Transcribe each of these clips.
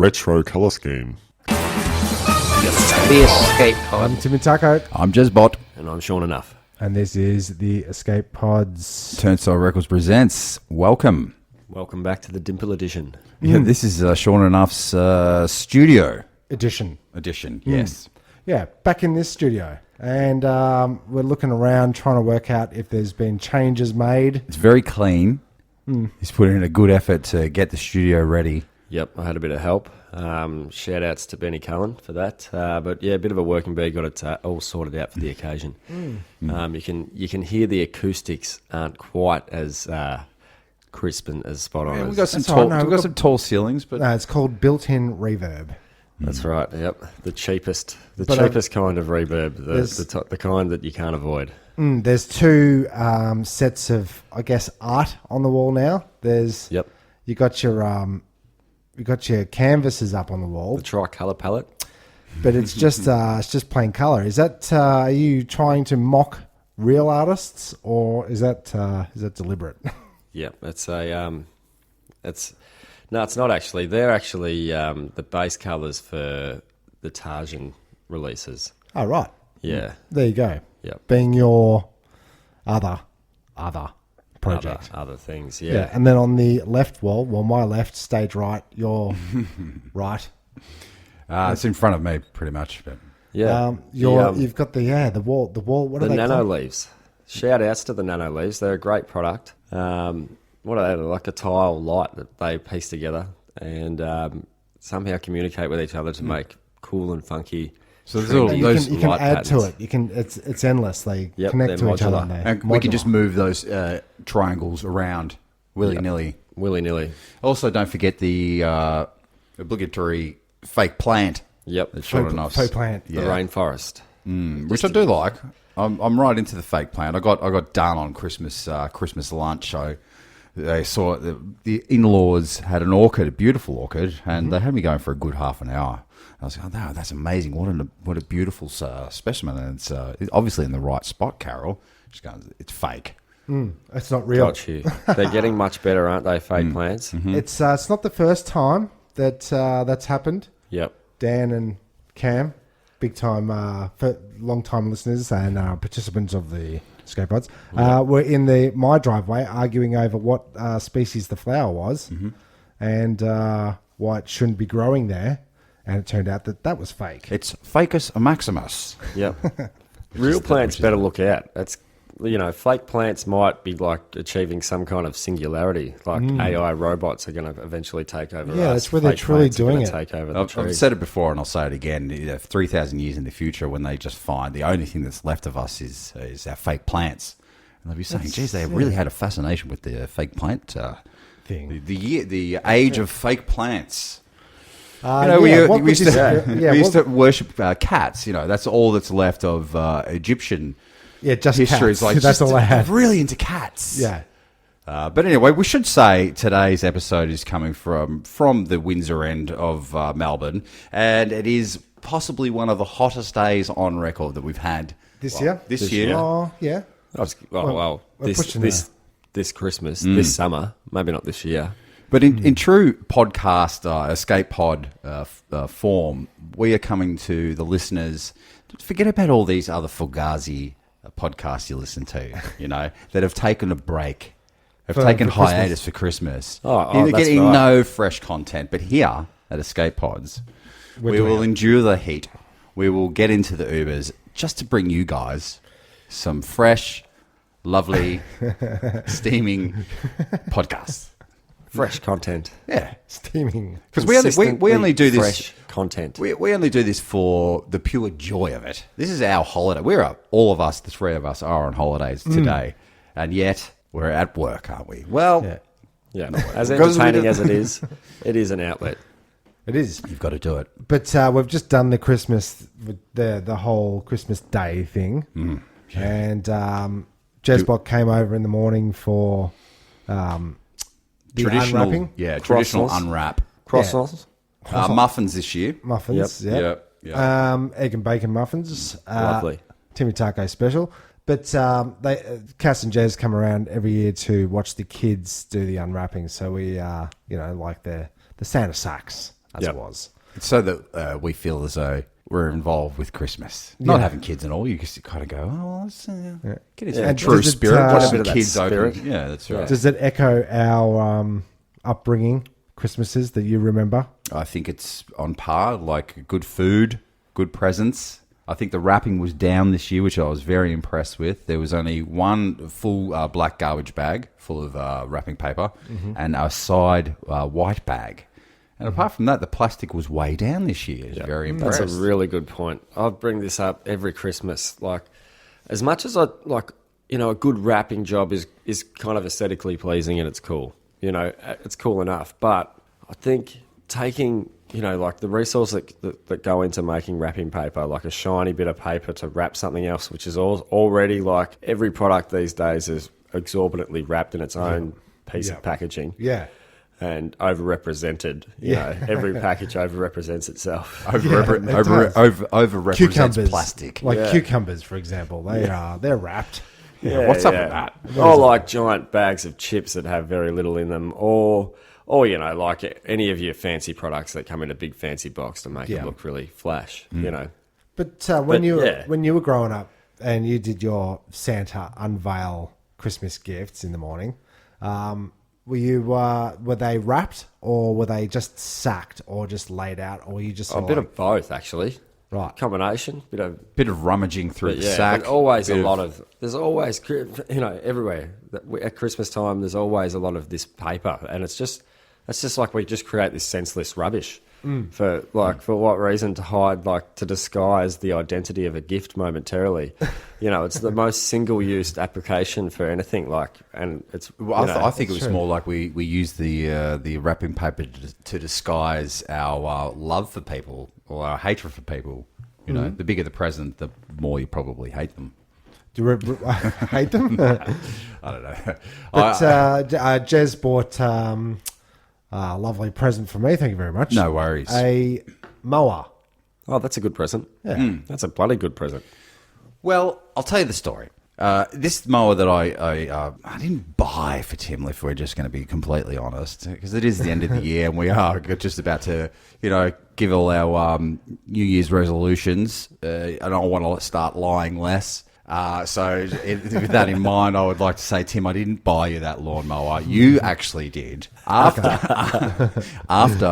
retro colour scheme. The Escape Pod. I'm Timmy Taco. I'm Jezbot. And I'm Sean Enough. And this is the Escape Pods. Turnstile Records presents. Welcome. Welcome back to the Dimple Edition. Yeah, this is Sean Enough's studio Edition. Yes. Yeah, back in this studio. And we're looking around trying to work out if there's been changes made. It's very clean. He's put in a good effort to get the studio ready. Yep, I had a bit of help. Shout outs to Benny Cullen for that. But yeah, a bit of a working bee, got it all sorted out for the occasion. You can hear the acoustics aren't quite as crisp and as spot on. Yeah, as, we've got some That's tall, all right, no, we've got some tall ceilings, but It's called built-in reverb. That's right. Yep, the cheapest But, kind of reverb, the kind that you can't avoid. There's two sets of, I guess, art on the wall now. There's Yep, you got your canvases up on the wall, the tricolour palette. but it's just plain color. Is that are you trying to mock real artists, or is that deliberate? Yeah, it's it's not actually. They're actually the base colours for the Tarzan releases. Oh, right. Yeah, There you go. Yep. Being your other project. other things. Yeah. Yeah, And then on the left wall, my left, stage right, your right. it's in front of me pretty much. But yeah. You've got the wall. What are The they nano called? leaves. Shout outs to the nano leaves. They're a great product. What are they? Like a tile light that they piece together and somehow communicate with each other to make cool and funky. So there's trendy those You can light add to patterns. it. You can. It's endless. They Yep, connect they're to each other. modular. And and we can just move those triangles around willy-nilly. Willy-nilly. Also, don't forget the obligatory fake plant. Yep. That's Sean Enough's. faux plant. The rainforest. Which I do like. I'm right into the fake plant. I got done on Christmas lunch. So they saw the in-laws had an orchid, a beautiful orchid, and they had me going for a good half an hour. I was like, oh, no, that's amazing. What a beautiful specimen. And it's obviously in the right spot, Carol. She's going, it's fake. It's not real. Got you. They're getting much better, aren't they, fake plants? It's not the first time that that's happened. Yep. Dan and Cam, big time, long time listeners and participants of the Escape Pods, were in my driveway arguing over what species the flower was and why it shouldn't be growing there. And it turned out that was fake. It's Ficus maximus. Yep. Real plants better look out. That's fake plants might be like achieving some kind of singularity. Like AI robots are going to eventually take over. Yeah, us. that's where they're Fake truly plants are gonna doing it. Take over the I've trees. said it before and I'll say it again. 3,000 years in the future, when they just find the only thing that's left of us is our fake plants, and they'll be saying, "Geez, they really had a fascination with the fake plant Thing. the age of fake plants." What we would used you to say- we used to worship cats. That's all that's left of Egyptian just history. cats. Is like That's just all I had. really into cats. Yeah. But anyway, we should say today's episode is coming from the Windsor end of Melbourne, and it is possibly one of the hottest days on record that we've had This year? This year. Oh, yeah. Well, we're pushing this Christmas, this summer, maybe not this year. But in true podcast, escape pod form, we are coming to the listeners. Forget about all these other Fugazi podcasts you listen to, that have taken a break, have taken for hiatus for Christmas. Oh, You're that's getting right. no fresh content. But here at Escape Pods, we will endure the heat. We will get into the Ubers just to bring you guys some fresh, lovely, steaming podcasts. Fresh content. Yeah. Steaming. Because we only do this. Fresh content. We only do this for the pure joy of it. This is our holiday. All of us, the three of us, are on holidays today, and yet we're at work, aren't we? Well, Yeah. As Because we entertaining do- as it is an outlet. It is. you've got to do it. But we've just done the Christmas, the whole Christmas Day thing. And Jezbot came over in the morning for the Traditional, unwrapping. traditional Croissants. unwrap. Croissants. Muffins this year. Muffins. Yep. Egg and bacon muffins. Lovely. Timmy Taco special. But Cass and Jez come around every year to watch the kids do the unwrapping. So we, like the Santa sacks as Yep. it was. It's so that we feel as though we're involved with Christmas. Not having kids and all, you just kind of go, oh, well, let's get into the And true does it, spirit. Watch a the bit of that kids open. spirit. Yeah, that's right. Does it echo our upbringing, Christmases that you remember? I think it's on par, like good food, good presents. I think the wrapping was down this year, which I was very impressed with. There was only one full black garbage bag full of wrapping paper and a side white bag. And apart from that, the plastic was way down this year. Very impressed. That's a really good point. I bring this up every Christmas. Like, as much as I like, a good wrapping job is kind of aesthetically pleasing and it's cool. It's cool enough. But I think taking, like the resources that go into making wrapping paper, like a shiny bit of paper to wrap something else, which is already like every product these days is exorbitantly wrapped in its own piece of packaging. Yeah. And overrepresented. Every package overrepresents itself. Overrepresents Cucumbers, plastic. like cucumbers, for example, they're wrapped. What's up with that? Or like giant bags of chips that have very little in them, or like any of your fancy products that come in a big fancy box to make it look really flash. But when you were growing up and you did your Santa unveil Christmas gifts in the morning, were they wrapped or were they just sacked or just laid out, or were you just A bit of both, actually. Right. Combination. Bit of rummaging through the sack. But always there's always, everywhere. At Christmas time, there's always a lot of this paper. And it's just like we just create this senseless rubbish. For what reason? To hide, to disguise the identity of a gift momentarily. It's the most single-use application for anything. And it's. I think it was more like we used the wrapping paper to disguise our love for people or our hatred for people. The bigger the present, the more you probably hate them. Do you hate them? I don't know. But Jez bought a lovely present for me. Thank you very much. No worries. A mower. Oh, that's a good present. Yeah. That's a bloody good present. Well, I'll tell you the story. This mower that I didn't buy for Tim, if we're just going to be completely honest, because it is the end of the year and we are just about to, give all our New Year's resolutions. I don't want to start lying less. With that in mind, I would like to say, Tim, I didn't buy you that lawnmower. You actually did. After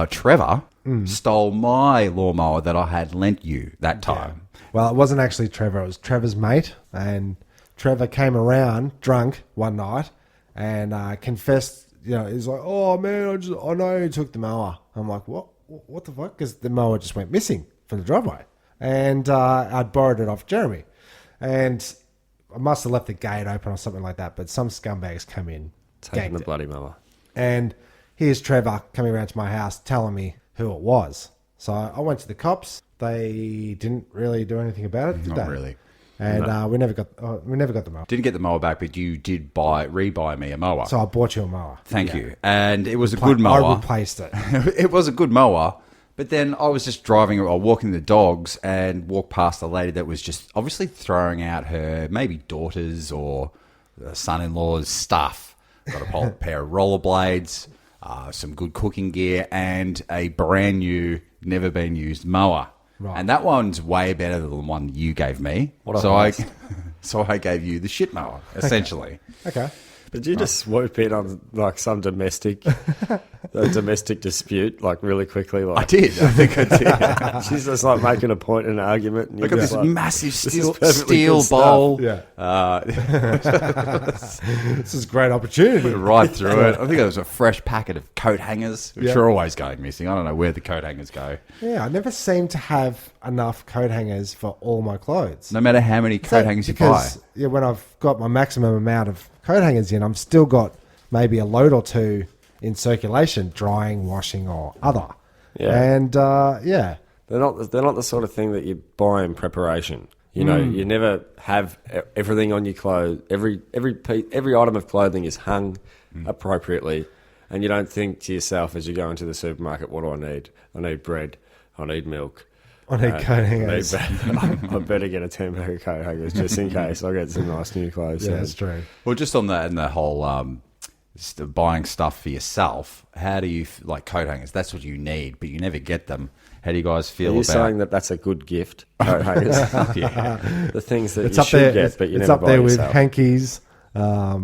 Trevor stole my lawnmower that I had lent you that time. Well, it wasn't actually Trevor. It was Trevor's mate. And Trevor came around drunk one night and confessed, he's like, oh, man, I know who took the mower. I'm like, what? What the fuck? Because the mower just went missing from the driveway. And I'd borrowed it off Jeremy. And I must have left the gate open or something like that, but some scumbags come in. Taking the bloody mower. And here's Trevor coming around to my house telling me who it was. So I went to the cops. They didn't really do anything about it, did Not they? really. And we never got the mower. Didn't get the mower back, but you did rebuy me a mower. So I bought you a mower. Thank you. And it was a good mower. I replaced it. It was a good mower. But then I was just driving or walking the dogs and walked past a lady that was just obviously throwing out her maybe daughter's or son-in-law's stuff. Got a pair of rollerblades, some good cooking gear, and a brand new, never been used mower. Right. And that one's way better than the one you gave me. So I gave you the shit mower, essentially. Okay. Did you just swoop in on some domestic dispute really quickly? I did. I think I did. She's just making a point in an argument. And Look at this massive steel good bowl. Yeah. This is a great opportunity. Right through it. I think there was a fresh packet of coat hangers, which are always going missing. I don't know where the coat hangers go. Yeah, I never seem to have enough coat hangers for all my clothes. No matter how many coat hangers you buy. Yeah, when I've got my maximum amount of coat hangers in, I've still got maybe a load or two in circulation, drying, washing, or other. Yeah. And they're not the sort of thing that you buy in preparation. You never have everything on your clothes. Every item of clothing is hung appropriately, and you don't think to yourself as you go into the supermarket, what do I need? I need bread. I need milk. I need coat hangers. I better get a 10 pack of coat hangers just in case I get some nice new clothes. Yeah, that's true. Well, just on that and the whole buying stuff for yourself, how do you like coat hangers? That's what you need, but you never get them. How do you guys feel Are you about? saying that that's a good gift? Coat hangers? Yeah. The things that It's you up should there. get, but you It's never up buy there with yourself. hankies. I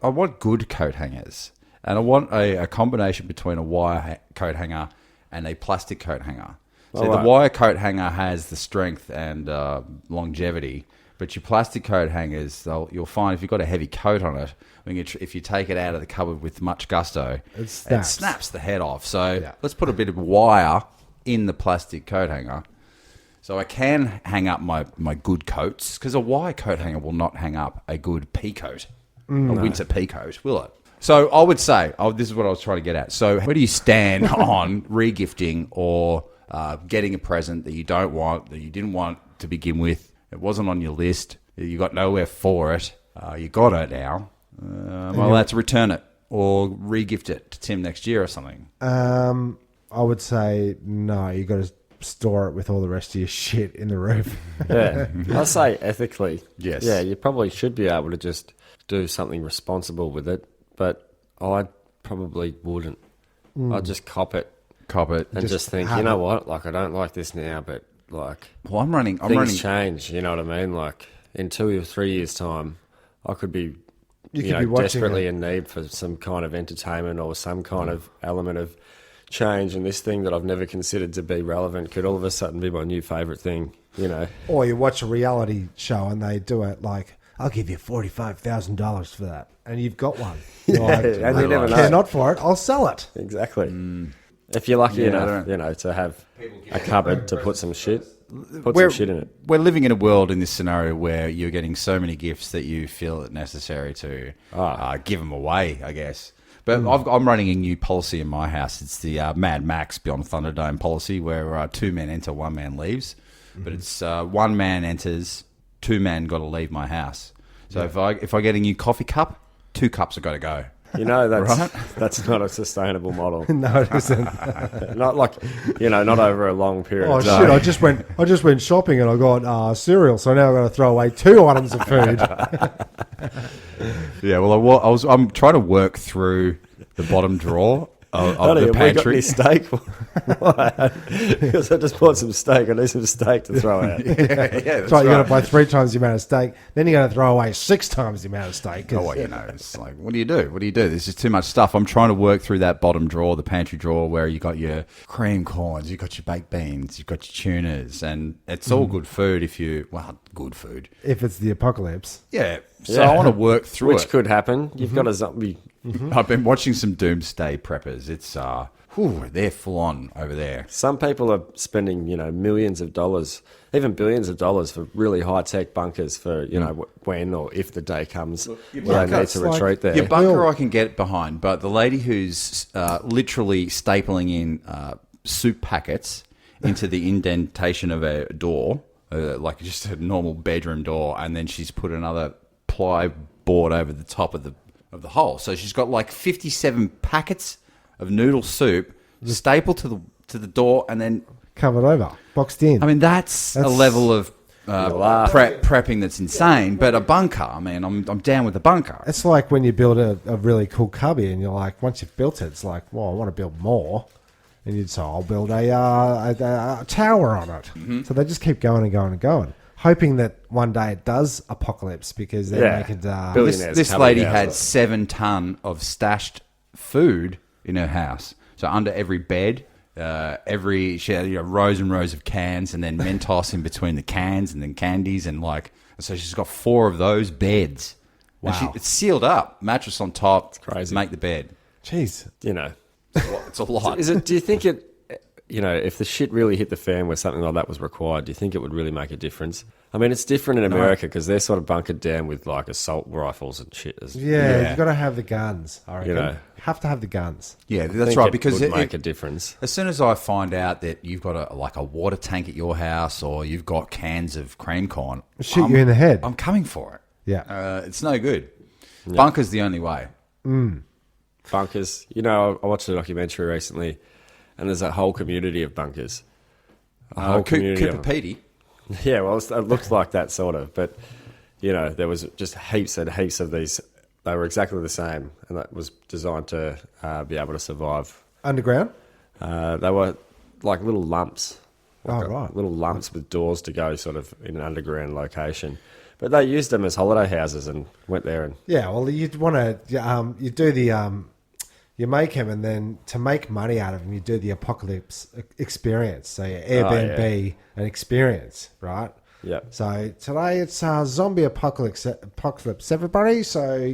want good coat hangers, and I want a combination between a wire coat hanger and a plastic coat hanger. So Oh, the right. wire coat hanger has the strength and longevity, but your plastic coat hangers, you'll find if you've got a heavy coat on it, if you take it out of the cupboard with much gusto, It snaps. it snaps the head off. So Yeah. let's put a bit of wire in the plastic coat hanger. So I can hang up my good coats, because a wire coat hanger will not hang up a good pea coat, a winter pea coat, will it? So I would say, this is what I was trying to get at. So where do you stand on regifting or getting a present that you don't want, that you didn't want to begin with? It wasn't on your list. You got nowhere for it. You got it now. Am I allowed to return it or regift it to Tim next year or something? I would say no. You got to store it with all the rest of your shit in the roof. Yeah, I'd say ethically. Yes. Yeah, you probably should be able to just do something responsible with it, but I probably wouldn't. I'd just cop it Cop it. and just think, have you know it. what? Like, I don't like this now, but like Well, I'm running. things change. You know what I mean? Like in 2 or 3 years' time, I could be, You you could be know, watching desperately it. in need for some kind of entertainment or some kind of element of change, and this thing that I've never considered to be relevant could all of a sudden be my new favourite thing. You know? Or you watch a reality show and they do it like, I'll give you $45,000 for that. And you've got one. You're like, and you I never know. care not for it. I'll sell it. Exactly. If you're lucky Yeah, I enough, don't- you know, to have a cupboard to put some shit, put we're, some shit in it. We're living in a world in this scenario where you're getting so many gifts that you feel it necessary to give them away, I guess. But I'm running a new policy in my house. It's the Mad Max Beyond Thunderdome policy, where 2 men enter, 1 man leaves. But it's 1 man enters, 2 men got to leave my house. So if I get a new coffee cup, 2 cups have got to go. You know, that's Right? that's not a sustainable model. No, it isn't. Not like, you know, not over a long period Oh of shit! time. I just went shopping and I got cereal, so now I've got to throw away 2 items of food. Yeah, well, I'm trying to work through the bottom drawer of Honey, the have we got pantry. any steak? Why? Because I just bought some steak. I need some steak to throw out. Yeah, that's So you got right. to buy 3 times the amount of steak. Then you got to throw away 6 times the amount of steak. 'cause- Oh, well, you know, it's like, what do you do? What do you do? There's just too much stuff. I'm trying to work through that bottom drawer, the pantry drawer, where you got your cream corns, you got your baked beans, you've got your tunas, and it's all good food good food. If it's the apocalypse. Yeah. So Yeah. I want to work through Which it. could happen. You've got a zombie. I've been watching some doomsday preppers. It's, they're full on over there. Some people are spending, you know, millions of dollars, even billions of dollars for really high-tech bunkers for, you know, when or if the day comes where they need bunkers, to like- retreat there. Your bunker Well- I can get behind, but the lady who's literally stapling in soup packets into the indentation of a door, like just a normal bedroom door, and then she's put another ply board over the top of the hole. So she's got like 57 packets of noodle soup stapled to the door, and then Covered over. Boxed in. I mean that's a That's- level of laugh. prepping that's insane. But a bunker, I mean, I'm down with the bunker. It's like when you build a really cool cubby and you're like, once you've built it, it's like, well, I want to build more. And you'd say, I'll build a tower on it. Mm-hmm. So they just keep going and going and going, hoping that one day it does apocalypse because then Yeah. they could... Billionaires This coming lady out had of it. 7 ton of stashed food in her house. So under every bed, she had rows and rows of cans, and then Mentos in between the cans, and then candies, and so she's got 4 of those beds. And Wow. it's sealed up, mattress on top. It's crazy. Make the bed. Jeez. You know. It's a lot. Do you think it, you know, if the shit really hit the fan where something like that was required, do you think it would really make a difference? I mean, it's different in America because they're sort of bunkered down with like assault rifles and shit. Yeah, you've got to have the guns, I reckon. You know. Have to have the guns. Yeah, I that's think right. it Because would make a difference. as soon as I find out that you've got a water tank at your house, or you've got cans of cream corn, Shoot you in the head. I'm coming for it. Yeah. It's no good. Bunker's the only way. Bunkers. You know, I watched a documentary recently, and there's a whole community of bunkers. A whole community Cooper of Petey. Yeah, well, it looked like that sort of, but you know, there was just heaps and heaps of these they were exactly the same, and that was designed to be able to survive. Underground? They were like little lumps. Oh, right. Little lumps with doors to go sort of in an underground location. But they used them as holiday houses and went there and... Yeah, well, you'd want to... you do the... you make them, and then to make money out of them, you do the apocalypse experience. So you Airbnb an experience, right? Yeah. So today it's zombie apocalypse, everybody. So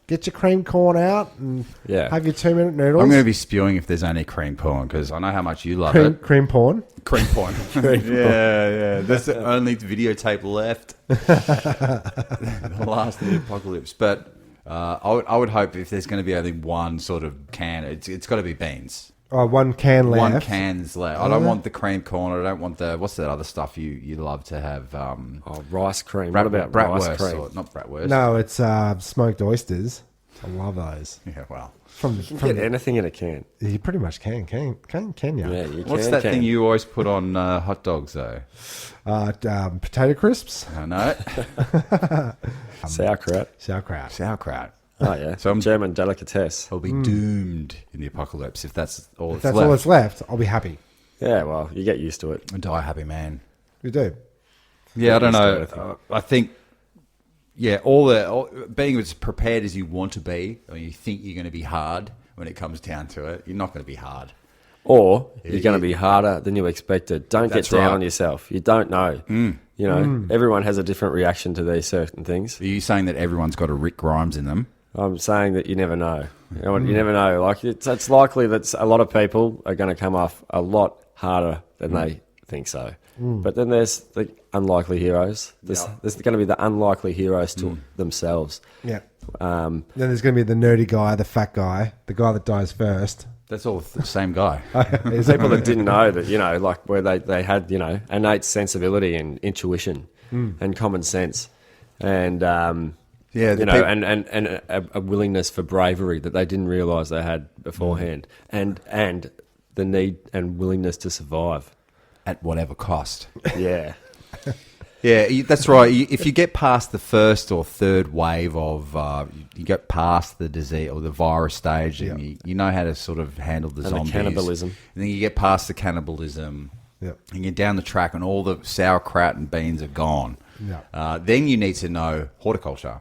get your cream corn out and have your 2-minute noodles. I'm going to be spewing if there's only cream corn because I know how much you love it. Cream porn. Cream porn. Yeah. That's the only videotape left. The last of the apocalypse. But I would hope if there's going to be only one sort of can, it's got to be beans. Oh, one can left. One can's left. I don't want the cream corn. I don't want the... What's that other stuff you love to have? Rice cream. What about rice cream? Not bratwurst. No, it's smoked oysters. I love those. Yeah, well. You can get anything in a can. You pretty much can you? Yeah, you What's that thing you always put on hot dogs, though? Potato crisps. I know. Sauerkraut. Oh, yeah. So German delicatesse. I'll be doomed in the apocalypse if that's all If that's all that's left, I'll be happy. Yeah, well, you get used to it. I die a happy man. You do. Yeah, I don't know. I think, being as prepared as you want to be, or you think you're going to be hard when it comes down to it, you're not going to be hard. Or you're going to be harder than you expected. Don't get down right. on yourself. You don't know. You know, everyone has a different reaction to these certain things. Are you saying that everyone's got a Rick Grimes in them? I'm saying that you never know. You know, you never know. Like it's likely that a lot of people are going to come off a lot harder than they think so. But then there's the unlikely heroes. There's going to be the unlikely heroes to themselves. Yeah. Then there's going to be the nerdy guy, the fat guy, the guy that dies first. That's all the same guy. People that didn't know that, you know, like where they had, you know, innate sensibility and intuition and common sense and, and a willingness for bravery that they didn't realise they had beforehand and the need and willingness to survive. At whatever cost. Yeah. Yeah, that's right. If you get past the first or third wave of, you get past the disease or the virus stage, and you know how to sort of handle the zombies. The cannibalism. And then you get past the cannibalism, and you're down the track, and all the sauerkraut and beans are gone. Then you need to know horticulture.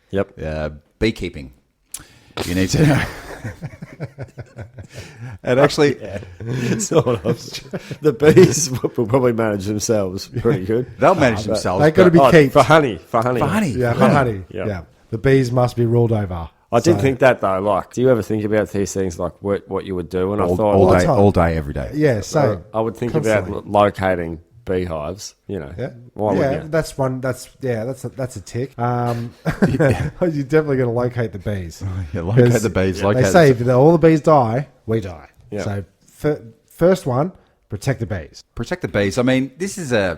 Yep. Beekeeping. You need to know. And actually, sort of. The bees will probably manage themselves pretty good. They'll manage themselves. They've got to be kept. For honey. For honey. Yeah, for honey. Yeah. The bees must be ruled over. I did think that though. Like, do you ever think about these things, like what you would do? And I thought all day, every day. Yeah, so I would think about locating beehives. You know, why wouldn't you? That's one. That's a tick. You're definitely going to locate the bees. Locate the bees. They say if all the bees die, we die. Yeah. So first one, protect the bees. Protect the bees. I mean, this is I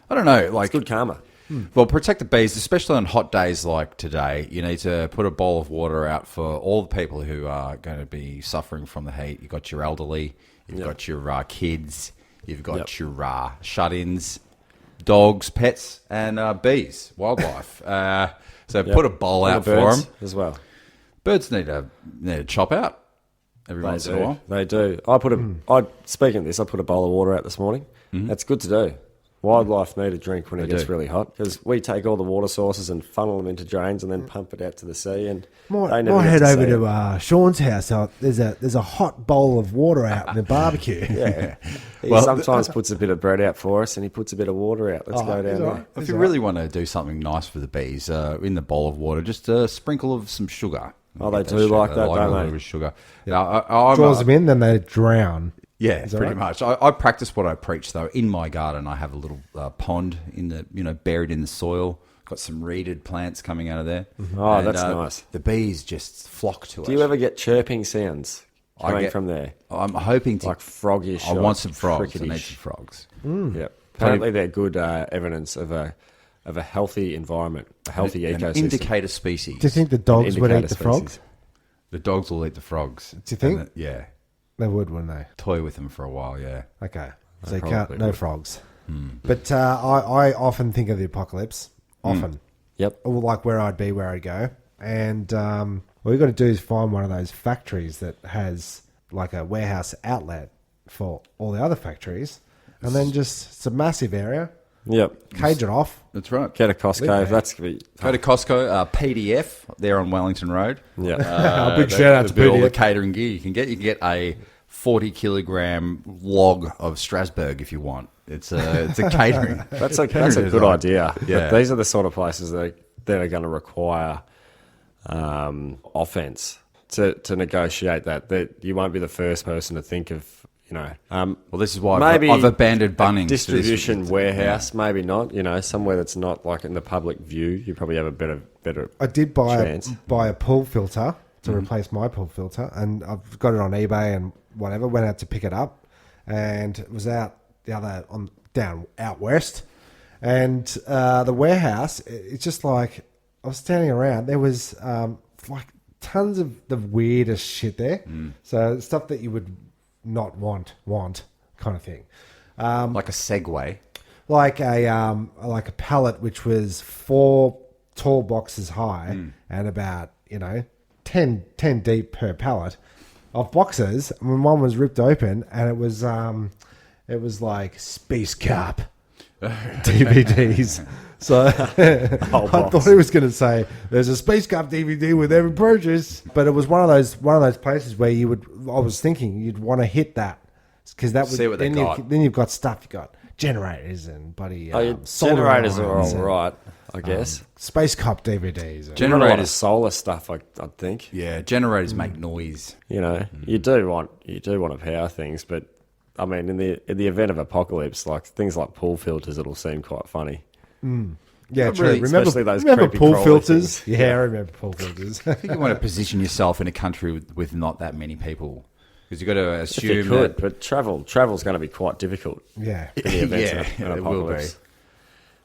don't know, like It's good karma. Well, protect the bees, especially on hot days like today. You need to put a bowl of water out for all the people who are going to be suffering from the heat. You've got your elderly, you've got your kids, you've got your shut-ins, dogs, pets, and bees, wildlife. So put a bowl out for them as well. Birds need to chop out every once in a while. They do. Speaking of this, I put a bowl of water out this morning. That's good to do. Wildlife need a drink when it gets really hot because we take all the water sources and funnel them into drains and then pump it out to the sea. And might head over to Sean's house. There's a hot bowl of water out in the barbecue. He sometimes puts a bit of bread out for us and he puts a bit of water out. Let's go down there. If you really want to do something nice for the bees, in the bowl of water, just a sprinkle of some sugar. Oh, they do like that, don't they? With sugar. Draws them in, then they drown. Yeah, pretty much. I practice what I preach, though. In my garden, I have a little pond buried in the soil. Got some reeded plants coming out of there. Oh, that's nice. The bees just flock to it. Do you ever get chirping sounds coming from there? I'm hoping to. Like froggish. I want some frogs. I need some frogs. Yep. Apparently, they're good evidence of a healthy environment, a healthy ecosystem. An indicator species. Do you think the dogs would eat the frogs? The dogs will eat the frogs. Do you think? Yeah. They would, wouldn't they? Toy with them for a while, yeah. Okay. So you can't, no frogs. But I often think of the apocalypse. Often. Yep. Or like where I'd be, where I'd go. And what we've got to do is find one of those factories that has like a warehouse outlet for all the other factories. And then it's a massive area. Yep. Cage it off. That's right. Get a Costco. That's Go to Costco, PDF, there on Wellington Road. yeah. A big shout out to all the PDF. catering gear you can get. You can get a 40-kilogram log of Strasbourg if you want. It's a catering. That's a good idea. Yeah. But these are the sort of places that are going to require offense to negotiate that. That you won't be the first person to think of. Well, this is why maybe I've abandoned Bunnings. Distribution warehouse, maybe not. Somewhere that's not like in the public view. You probably have a better. I did buy chance. buy a pool filter to replace my pool filter, and I've got it on eBay and whatever. Went out to pick it up, and it was out down out west, and the warehouse. It's just like I was standing around. There was like tons of the weirdest shit there. So stuff that you would not want kind of thing. like a Segway. Like a pallet which was 4 tall boxes high and about 10 deep per pallet of boxes. And one was ripped open and it was like Space Cop DVDs. So I thought he was going to say there's a Space Cop DVD with every purchase, but it was one of those places where I was thinking you'd want to hit that because that would see what they got. Then you've got stuff. You've got generators and bloody solar generators are irons all and, right, I guess. Space Cop DVDs. Not a lot of Generators. solar stuff, I'd think. Yeah, generators make noise. You do want to power things, but I mean, in the event of apocalypse, like things like pool filters, it'll seem quite funny. Yeah, true. really, especially those remember creepy pool crawly filters? things. Yeah, I remember pool filters. I think you want to position yourself in a country with not that many people because you've got to If you assume could, that. but travel's going to be quite difficult Yeah. in the event of Yeah, an it will be. apocalypse.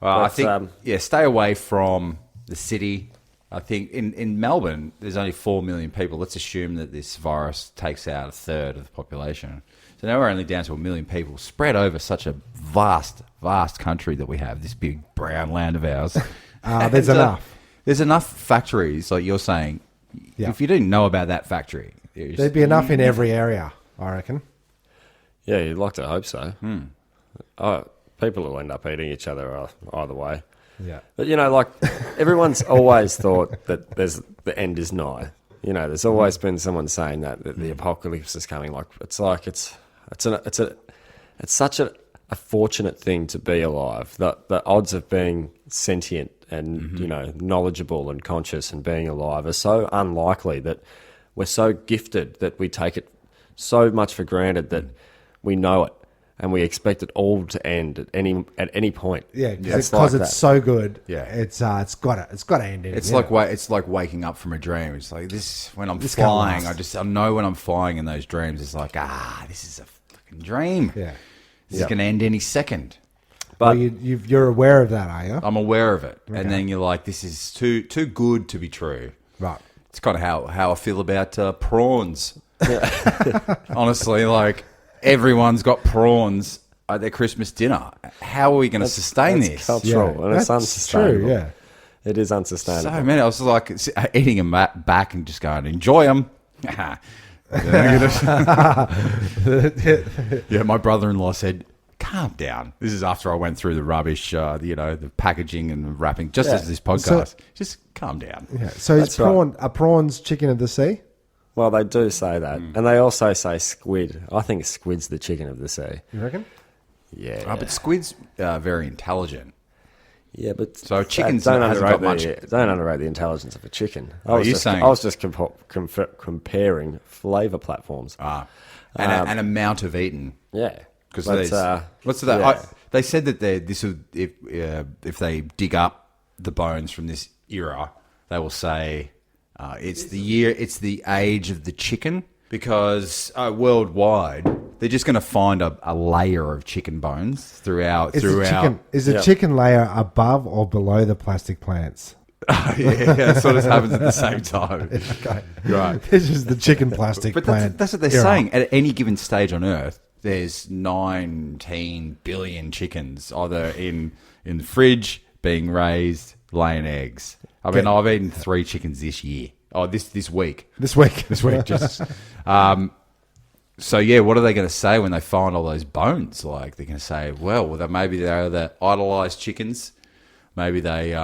I But, think stay away from the city. I think in Melbourne there's only 4 million people. Let's assume that this virus takes out a third of the population. So now we're only down to 1 million people spread over such a vast country that we have, this big brown land of ours. There's enough. There's enough factories, like you're saying. Yeah. If you didn't know about that factory, There'd be enough in every area, I reckon. Yeah, you'd like to hope so. People will end up eating each other either way. Yeah. But like everyone's always thought that the end is nigh. There's always been someone saying that the apocalypse is coming. It's such a fortunate thing to be alive. The odds of being sentient and knowledgeable and conscious and being alive are so unlikely that we're so gifted that we take it so much for granted that we know it and we expect it all to end at any point. Yeah, because like it's that. so good. Yeah. it's got to end. It's like waking up from a dream. It's like this when I'm This flying. can't last. I know when I'm flying in those dreams. It's like this is a fucking dream. Yeah. This is going to end any second. But you're aware of that, are you? I'm aware of it, Okay. and then you're like, this is too good to be true. Right. It's kind of how I feel about prawns. Honestly, like everyone's got prawns at their Christmas dinner. How are we going to sustain That's this? cultural, and it's That's unsustainable. true, yeah. It is unsustainable. So many. I was like eating them back and just going, enjoy them. Yeah, my brother-in-law said, calm down. This is after I went through the rubbish, the packaging and the wrapping, just as this podcast. Just calm down. Yeah. So is That's right. are prawns chicken of the sea? Well, they do say that, and they also say squid. I think squid's the chicken of the sea. You reckon? Yeah, But squid's very intelligent. yeah, but So chickens don't hasn't underrate got much. don't underrate the intelligence of a chicken. I Are was you just, saying- I was just comparing flavour platforms. And amount of eaten. Yeah, Because but, what's that? yeah. They said that this would if they dig up the bones from this era, they will say it's the age of the chicken because worldwide they're just going to find a layer of chicken bones throughout. Is the chicken layer above or below the plastic plants? Yeah, it sort of happens at the same time. Okay. Right. This is the chicken plastic But plant. that's what they're era. saying. At any given stage on Earth, there's 19 billion chickens either in the fridge being raised laying eggs. I mean, I've eaten 3 chickens this year. Oh, this week. This week. Just. So yeah, what are they going to say when they find all those bones? Like they're going to say, well, maybe they're the idolized chickens. Maybe they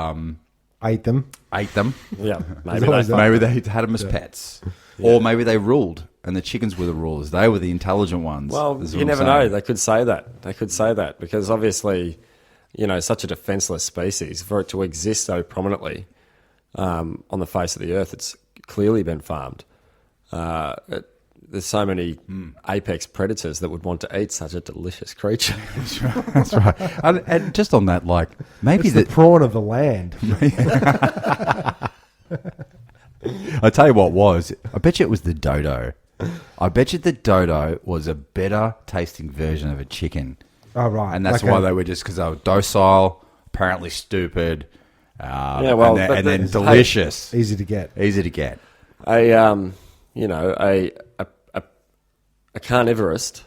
ate them. Yeah, Maybe they had them as pets, or maybe they ruled, and the chickens were the rulers. They were the intelligent ones. Well, you never know. They could say that. Because obviously, such a defenseless species, for it to exist so prominently on the face of the earth, it's clearly been farmed. There's so many apex predators that would want to eat such a delicious creature. That's right. And just on that, like maybe the prawn of the land. I tell you what was. I bet you it was the dodo. I bet you the dodo was a better tasting version of a chicken. Oh, right. And that's why they were because they were docile, apparently stupid, and then delicious. Easy to get. A carnivorist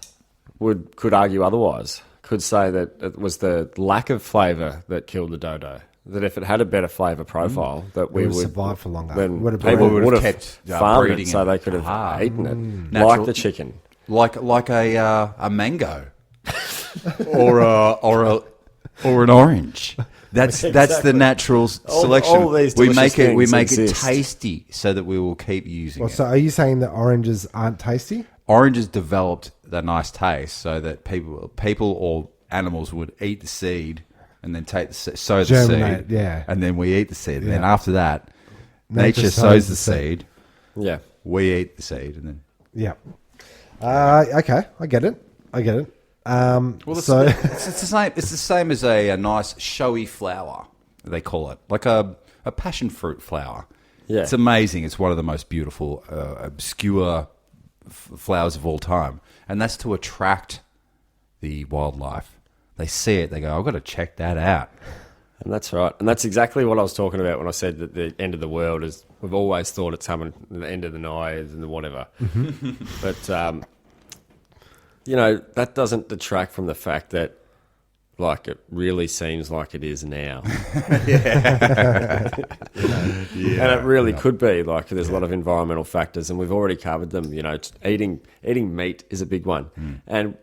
could argue otherwise. Could say that it was the lack of flavour that killed the dodo. That if it had a better flavour profile, that we would survive for longer. Then Would have people would have kept farmed breeding it so it. they could have eaten it, Natural- like the chicken. like a mango, or an orange. That's the natural selection. all these we make delicious it things exist. tasty so that we will keep using Well, it. so are you saying that oranges aren't tasty? Oranges developed the nice taste so that people or animals would eat the seed and then sow the Germinate, seed, yeah. and then we eat the seed. And then Yeah. after that, Nature nature sows sows the the seed. Yeah. We eat the seed, and then Yeah. Okay, I get it. well, it's the same. It's the same as a nice showy flower. They call it like a passion fruit flower. Yeah. It's amazing. It's one of the most beautiful, obscure flowers of all time, and that's to attract the wildlife. They see it, they go, I've got to check that out. And that's right. And that's exactly what I was talking about when I said that the end of the world is, we've always thought it's coming, the end of the night and the whatever. But, that doesn't detract from the fact that, like, it really seems like it is now. And it really could be. Like, there's a lot of environmental factors, and we've already covered them. Eating meat is a big one. And,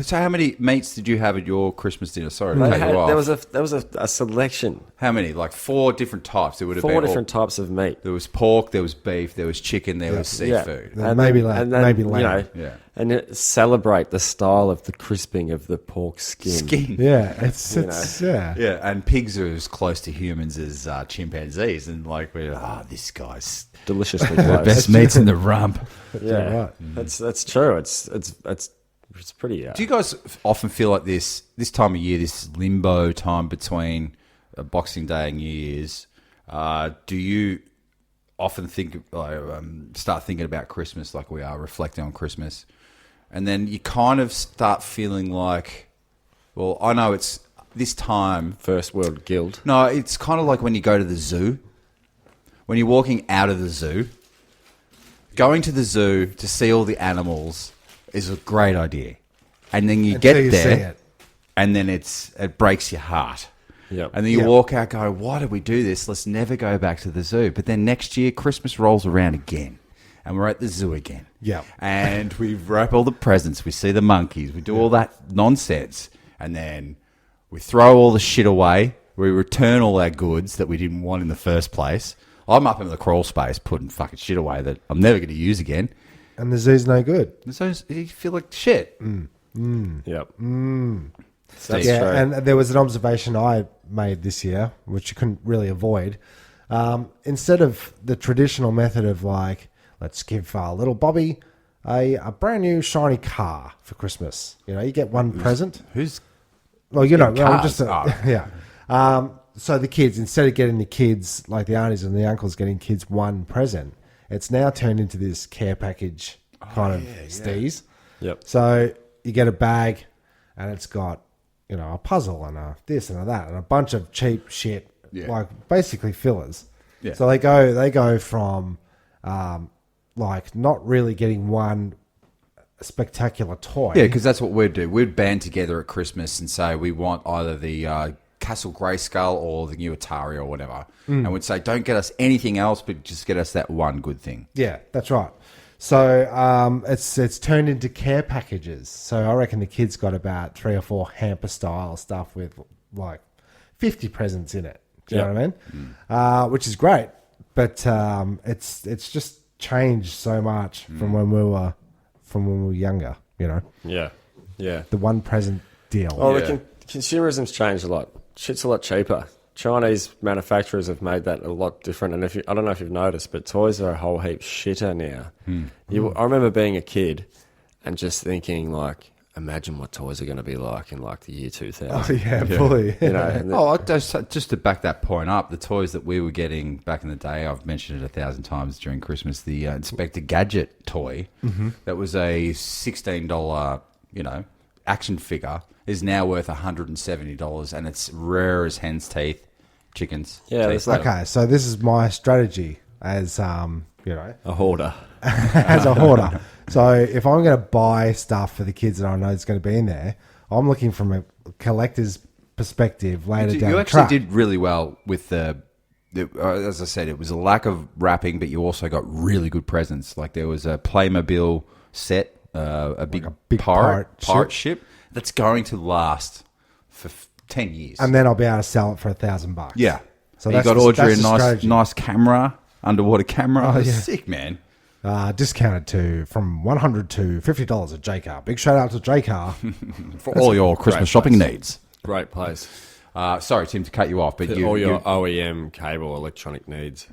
So how many meats did you have at your Christmas dinner? Sorry to they cut had, you off. there was a selection. How many? Like 4 different types. It would have 4 been different types of meat. There was pork, there was beef, there was chicken, there was seafood. Yeah. Maybe lamb. Maybe lamb. Yeah. And celebrate the style of the crisping of the pork skin. Yeah, it's yeah. Yeah, and pigs are as close to humans as chimpanzees, and like this guy's Deliciously the close. best meat's in the rump. Yeah, right. That's true. It's pretty. Do you guys often feel like this time of year, this limbo time between Boxing Day and New Year's? Do you often start thinking about Christmas like we are, reflecting on Christmas, and then you kind of start feeling like, well, I know it's this time. First world guild. No, it's kind of like when you go to the zoo. When you're walking out of the zoo, going to the zoo to see all the animals is a great idea. And then you Until get you see there, it. and then it breaks your heart. Yep. And then you Yep. walk out going, why did we do this? Let's never go back to the zoo. But then next year, Christmas rolls around again. And we're at the zoo again. Yep. And we wrap all the presents. We see the monkeys. We do all that nonsense. And then we throw all the shit away. We return all our goods that we didn't want in the first place. I'm up in the crawl space putting fucking shit away that I'm never going to use again. And the zoo's no good. And so you feel like shit. Yep. That's Yeah, true. and there was an observation I made this year, which you couldn't really avoid. Instead of the traditional method of like, let's give little Bobby a brand new shiny car for Christmas. You get one present. Who's Well, cars? yeah. So the kids, instead of getting the kids, like the aunties and the uncles getting kids one present, it's now turned into this care package kind of steez. Yep. So you get a bag and it's got, a puzzle and a this and a that and a bunch of cheap shit, like basically fillers. Yeah. So they go from like not really getting one spectacular toy. Yeah, because that's what we'd do. We'd band together at Christmas and say we want either the Castle Grayskull or the new Atari or whatever, and would say, "Don't get us anything else, but just get us that one good thing." Yeah, that's right. So it's turned into care packages. So I reckon the kids got about 3 or 4 hamper style stuff with like 50 presents in it. Do you know what I mean? Which is great, but it's just changed so much from when we were younger. You know, Yeah. the one present deal. Well, consumerism's changed a lot. Shit's a lot cheaper. Chinese manufacturers have made that a lot different. And I don't know if you've noticed, but toys are a whole heap shitter now. I remember being a kid and just thinking, like, imagine what toys are going to be like in like the year 2000. Oh yeah, fully. You know, Just to back that point up, the toys that we were getting back in the day, I've mentioned it 1,000 times during Christmas, the Inspector Gadget toy, that was a $16, action figure, is now worth $170, and it's rare as hen's teeth, chickens. Yeah, teeth. Okay, so this is my strategy as a hoarder. as a hoarder. So if I'm going to buy stuff for the kids that I know is going to be in there, I'm looking from a collector's perspective later down You the actually track. did really well with as I said, it was a lack of wrapping, but you also got really good presents. Like there was a Playmobil set, a big pirate ship that's going to last for 10 years. And then I'll be able to sell it for $1,000. Yeah. So So you got Audrey a nice camera, underwater camera. Oh, It was yeah. sick, man. Discounted from $100 to $50 at JCar. Big shout out to JCar. For all your Christmas shopping needs. Great place. Sorry, Tim, to cut you off, but For all your OEM cable electronic needs.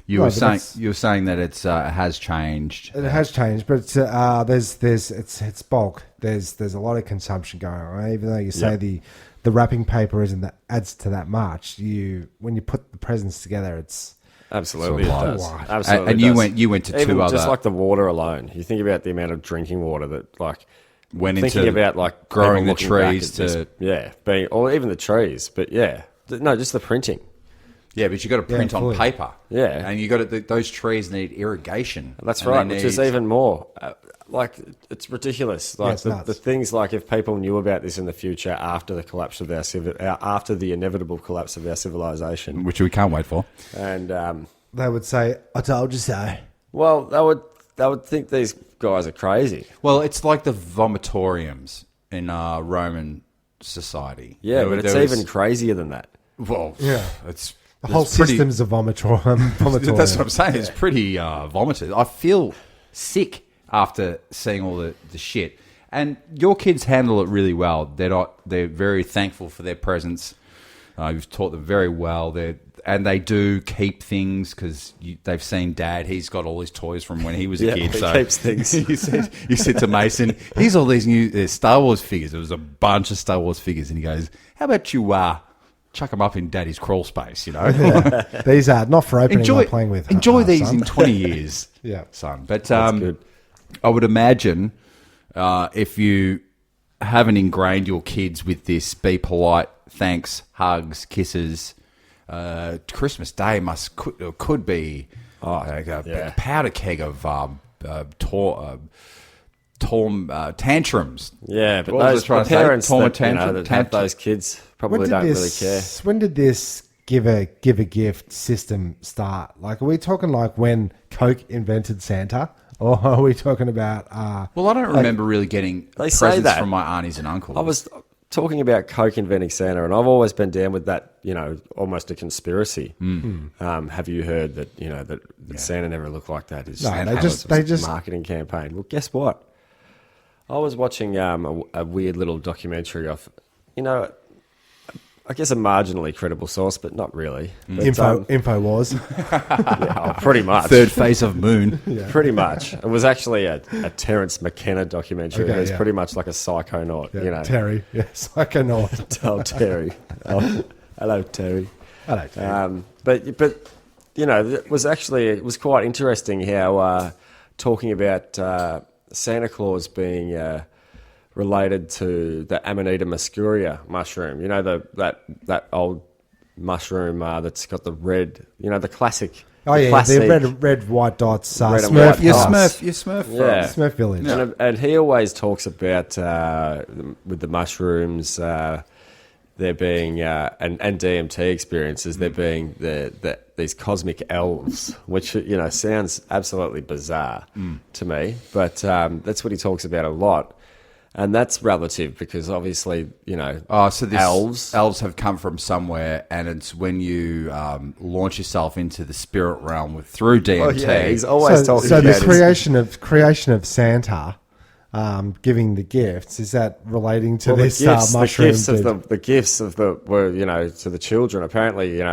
you were saying that it has changed. It has changed, but it's bulk. There's a lot of consumption going on. Even though you say the wrapping paper isn't that adds to that much, when you put the presents together, it's Absolutely, Sort of it does. wide. Absolutely, And it does. you went to Even two other just like the water alone. You think about the amount of drinking water that like went thinking into about like growing the people looking back trees at this, being or even the trees, but no, just the printing. Yeah, but you got to print on fully. paper. Yeah. and you got to those trees need irrigation. That's And right, they which is need- even more. It's ridiculous. Like it's the nuts. things like if people knew about this in the future after the collapse of after the inevitable collapse of our civilization, which we can't wait for. and they would say, "I told you so." well, they would think these guys are crazy. Well, it's like the vomitoriums in Roman society. Yeah, but it's even crazier than that. Well, Yeah. it's The whole system's a vomitorium. That's what I'm saying. It's pretty vomited. I feel sick after seeing all the shit. And your kids handle it really well. They're very thankful for their presents. You've taught them very well. They do keep things because they've seen Dad. He's got all his toys from when he was a kid. He So keeps things. you said to Mason, here's all these new Star Wars figures. There was a bunch of Star Wars figures. And he goes, how about you chuck them up in Daddy's crawl space, These are not for opening or playing with. Enjoy these son. in 20 years, Yeah. son. But good. I would imagine if you haven't ingrained your kids with this, be polite, thanks, hugs, kisses. Christmas Day could be a powder keg of tantrums. Yeah, but What was I those trying to say? parents Torn that, you know, tantrum- that have those kids probably don't really care. When did this give a gift system start? Like, are we talking like when Coke invented Santa, or are we talking about? Well, I don't remember really getting They say presents that. from my aunties and uncles. I was talking about Coke inventing Santa, and I've always been down with that. Almost a conspiracy. Have you heard that? That Santa never looked like that. It's No, Santa they was just- a marketing campaign. Well, guess what? I was watching a weird little documentary of, I guess a marginally credible source, but not really. But, Infowars. pretty much. Third phase of Moon. Pretty much. It was actually a Terence McKenna documentary. Okay, It was yeah. pretty much like a psychonaut, Terry. Yeah, psychonaut. Oh, Terry. Oh, hello, Terry. Hello, Terry. But it was quite interesting how talking about Santa Claus being related to the Amanita muscaria mushroom. That old mushroom that's got the red. The classic. Oh yeah, classic, the red, white dots. Red and Smurf. white Your dots. Smurf. Yeah. Smurf Village. And he always talks about with the mushrooms there being and DMT experiences, there being these cosmic elves, which sounds absolutely bizarre to me, but that's what he talks about a lot. And that's relative because obviously, elves have come from somewhere, and it's when you launch yourself into the spirit realm through DMT. Oh, yeah, he's always talking so about the creation of Santa, giving the gifts, is that relating to this mushroom? The gifts were to the children. Apparently,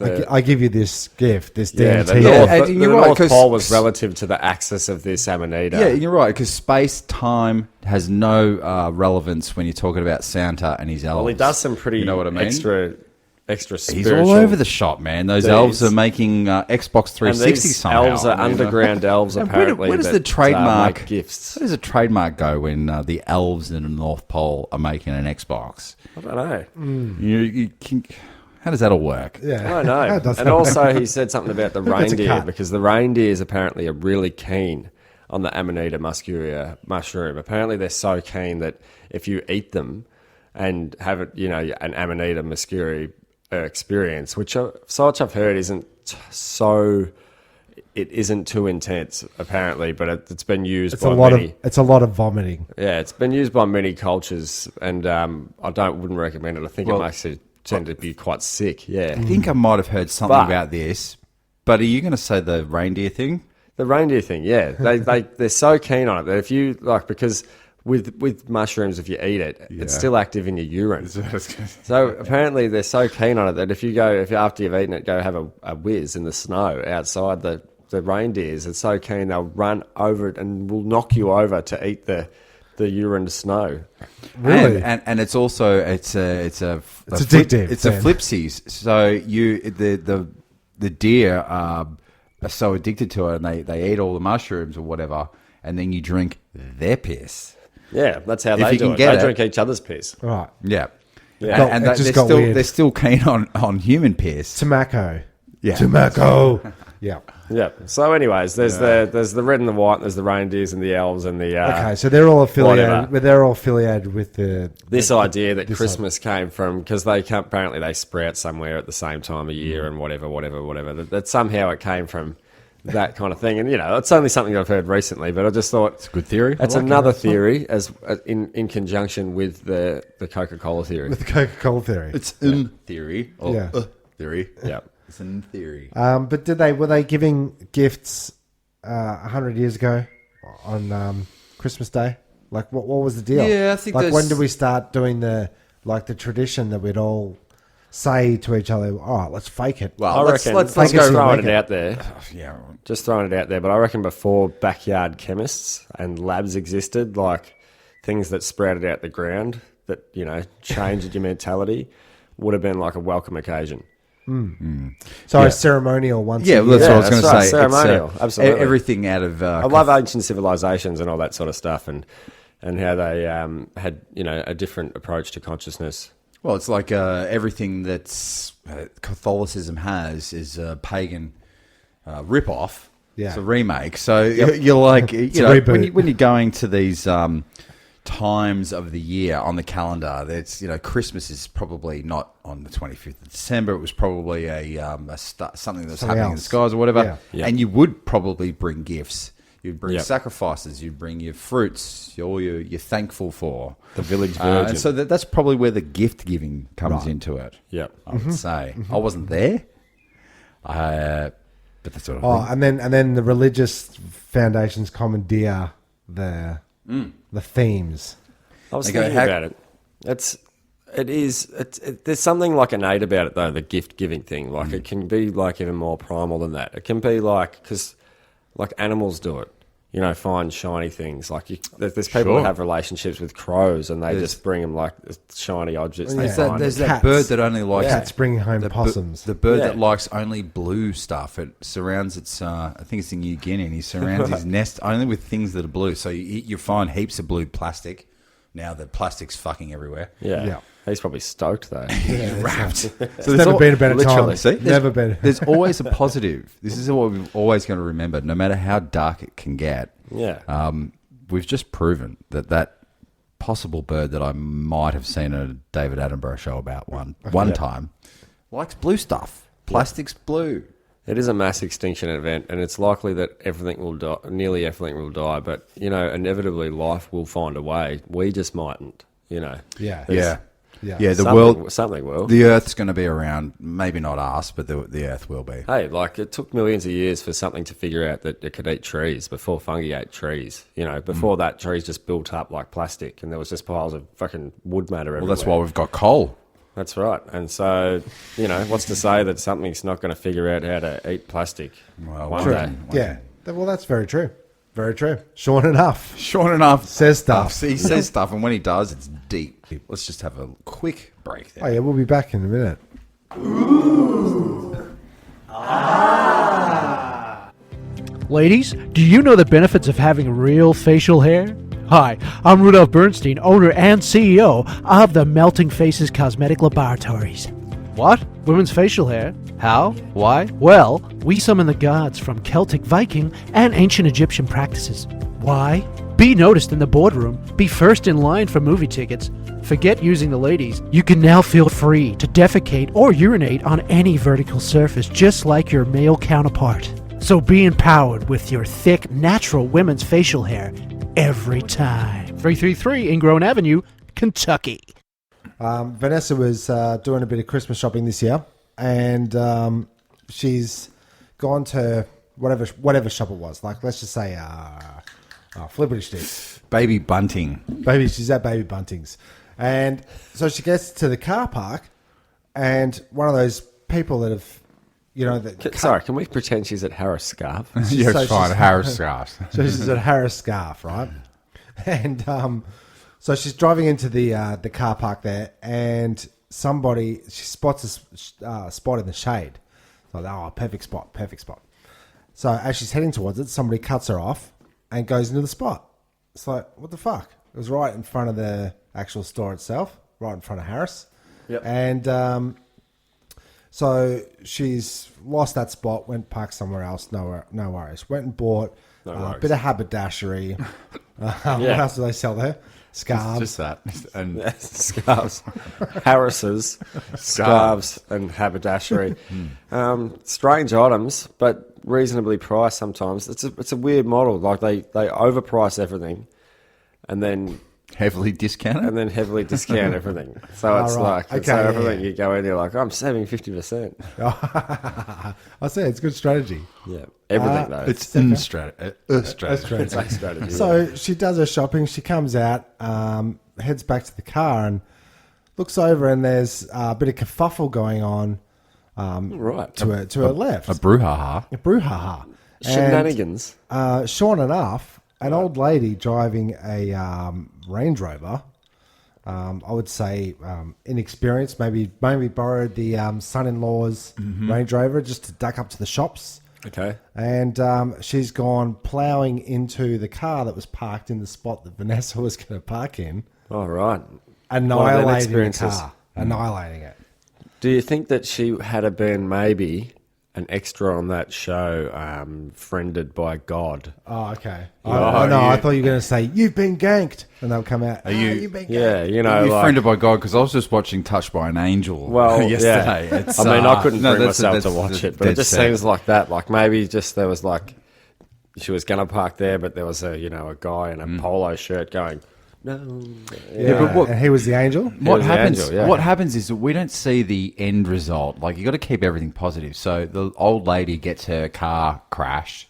I give you this gift, this yeah, DMT. the North Pole was relative to the axis of this Amanita. Yeah, you're right, because space-time has no relevance when you're talking about Santa and his elves. Well, he does some pretty extra spiritual... He's all over the shop, man. Those elves are making Xbox 360 somehow. Elves are underground elves, apparently. Where does the trademark... make gifts. Where does the trademark go when the elves in the North Pole are making an Xbox? I don't know. You can... How does that all work? Yeah, I know. And also he said something about the reindeer, because the reindeers apparently are really keen on the Amanita muscaria mushroom. Apparently they're so keen that if you eat them and have it, an Amanita muscaria experience, which I've heard isn't too intense apparently, but it's been used it's a lot of vomiting. Yeah, it's been used by many cultures, and I wouldn't recommend it. I think it makes it tend to be quite sick. Yeah, I think I might have heard something about this, but are you going to say the reindeer thing? The reindeer thing, yeah. They're so keen on it that if you because with mushrooms, if you eat it, it's still active in your urine. So apparently they're so keen on it that if after you've eaten it, go have a whiz in the snow outside, the reindeers are so keen they'll run over it and will knock you over to eat the urine snow. Really? And it's also it's addictive. It's a flipsies. So the deer are so addicted to it, and they eat all the mushrooms or whatever, and then you drink their piss. Yeah, that's how they do it. They drink each other's piss. Right. Yeah. Yeah. And they're still keen on human piss. Tobacco. Yeah. Tobacco. Yeah. Yeah. So, anyways, there's the red and the white, and there's the reindeers and the elves and the okay. So they're all affiliated. whatever. But they're all affiliated with this idea that Christmas came from, because apparently they sprout somewhere at the same time of year and whatever. That somehow it came from that kind of thing. And it's only something I've heard recently, but I just thought it's a good theory. That's another theory as in conjunction with the Coca-Cola theory. With the Coca-Cola theory. It's in theory. Yeah. Theory. Yeah. It's in theory. But were they giving gifts 100 years ago on Christmas Day? Like, what was the deal? Yeah, I think when did we start doing the tradition that we'd all say to each other, all right, let's fake it? Well, I reckon, let's go throwing it out there. Yeah. Just throwing it out there, but I reckon before backyard chemists and labs existed, like things that sprouted out the ground that, changed your mentality, would have been like a welcome occasion. So a ceremonial once a year. That's what I was going to say. Ceremonial, absolutely. Everything out of... I love ancient civilizations and all that sort of stuff, and how they had a different approach to consciousness. Well, it's like everything that's Catholicism has is a pagan rip-off. Yeah. It's a remake. So you're like, when you're going to these times of the year on the calendar, that's Christmas is probably not on the 25th of December. It was probably something that's happening in the skies or whatever. Yeah. Yeah. And you would probably bring gifts. You'd bring sacrifices. You'd bring your fruits. All you're thankful for. The village virgin. So that's probably where the gift giving comes into it. Yeah, I would say. I wasn't there, but that's what I think. Oh, and then the religious foundations commandeer the themes. I was thinking about it. There's something like innate about it though. The gift giving thing, like it can be like even more primal than that. It can be like because animals do it. Find shiny things. Like there's people that have relationships with crows, and they just bring them like shiny objects. Yeah. There's that bird that only likes Cats bring home possums. The bird that likes only blue stuff. It surrounds its. I think it's in New Guinea. And he surrounds his nest only with things that are blue. So you find heaps of blue plastic. Now the plastic's fucking everywhere. Yeah. He's probably stoked though. Wrapped. So It's never been a better time. See? Never been. There's always a positive. This is what we've always going to remember, no matter how dark it can get. Yeah. We've just proven that possible bird that I might have seen a David Attenborough show about one time likes blue stuff. Plastic's blue. It is a mass extinction event, and it's likely that everything will die, nearly everything will die, but, inevitably life will find a way. We just mightn't, Yeah. Yeah, the something, world, something will. the Earth's going to be around. Maybe not us, but the Earth will be. Hey, it took millions of years for something to figure out that it could eat trees before fungi ate trees. Before that, trees just built up like plastic, and there was just piles of fucking wood matter everywhere. Well, that's why we've got coal. That's right. And so, what's to say that something's not going to figure out how to eat plastic one True. day? Yeah. Well, that's very true. Very true. Sure enough. Says stuff. He says stuff, and when he does, it's deep. Let's just have a quick break there. Oh, yeah, we'll be back in a minute. Ladies, do you know the benefits of having real facial hair? Hi, I'm Rudolph Bernstein, owner and CEO of the Melting Faces Cosmetic Laboratories. What? Women's facial hair? How? Why? Well, we summon the gods from Celtic, Viking, and ancient Egyptian practices. Why? Be noticed in the boardroom. Be first in line for movie tickets. Forget using the ladies. You can now feel free to defecate or urinate on any vertical surface, just like your male counterpart. So be empowered with your thick, natural women's facial hair every time. 333 Ingrown Avenue, Kentucky. Vanessa was doing a bit of Christmas shopping this year, and she's gone to whatever shop it was. Like, let's just say Flipperty Stick. Baby Bunting. She's at Baby Bunting's. And so she gets to the car park, and one of those people that have, Sorry, can we pretend she's at Harris Scarf? You're So fine. she's- Harris scarf. So she's at Harris Scarf, right? And so she's driving into the car park there, and she spots a spot in the shade. Like, perfect spot. So as she's heading towards it, somebody cuts her off and goes into the spot. It's like, what the fuck? It was right in front of the actual store itself, right in front of Harris. Yep. And so she's lost that spot, went parked somewhere else. No worries. Went and bought a bit of haberdashery. What else do they sell there? Scarves. Just that. And Scarves. Harris's, scarves, and haberdashery. Strange items, but reasonably priced sometimes. It's a weird model. Like, they overprice everything and then heavily discounted. heavily discount everything. So it's right. like, Okay, everything you go in, you're like, I'm saving 50%. I say it's good strategy. Yeah. Everything, though. It's in strategy. It's like strategy. So she does her shopping. She comes out, heads back to the car, and looks over, and there's a bit of kerfuffle going on. Right. To her left, A brouhaha. a brouhaha. Shenanigans. And, sure enough, an old lady driving a Range Rover. I would say inexperienced. Maybe borrowed the son-in-law's Range Rover just to duck up to the shops. Okay. And she's gone ploughing into the car that was parked in the spot that Vanessa was going to park in, All right. annihilating the experiences? car, annihilating it. Do you think that she had been maybe an extra on that show, friended by God? Oh, okay. yeah. I thought you were going to say, you've been ganked. And they'll come out, you've been ganked. Yeah, You're friended by God, because I was just watching Touched by an Angel yesterday. Yeah. It's, I couldn't bring that's myself to watch it, but it just seems like that. Like, maybe just there was like, she was going to park there, but there was a guy in a polo shirt going, no. Yeah, but what- and he was the angel. What was the happens? angel, yeah. What happens is that we don't see the end result. Like, you got to keep everything positive. So the old lady gets her car crashed,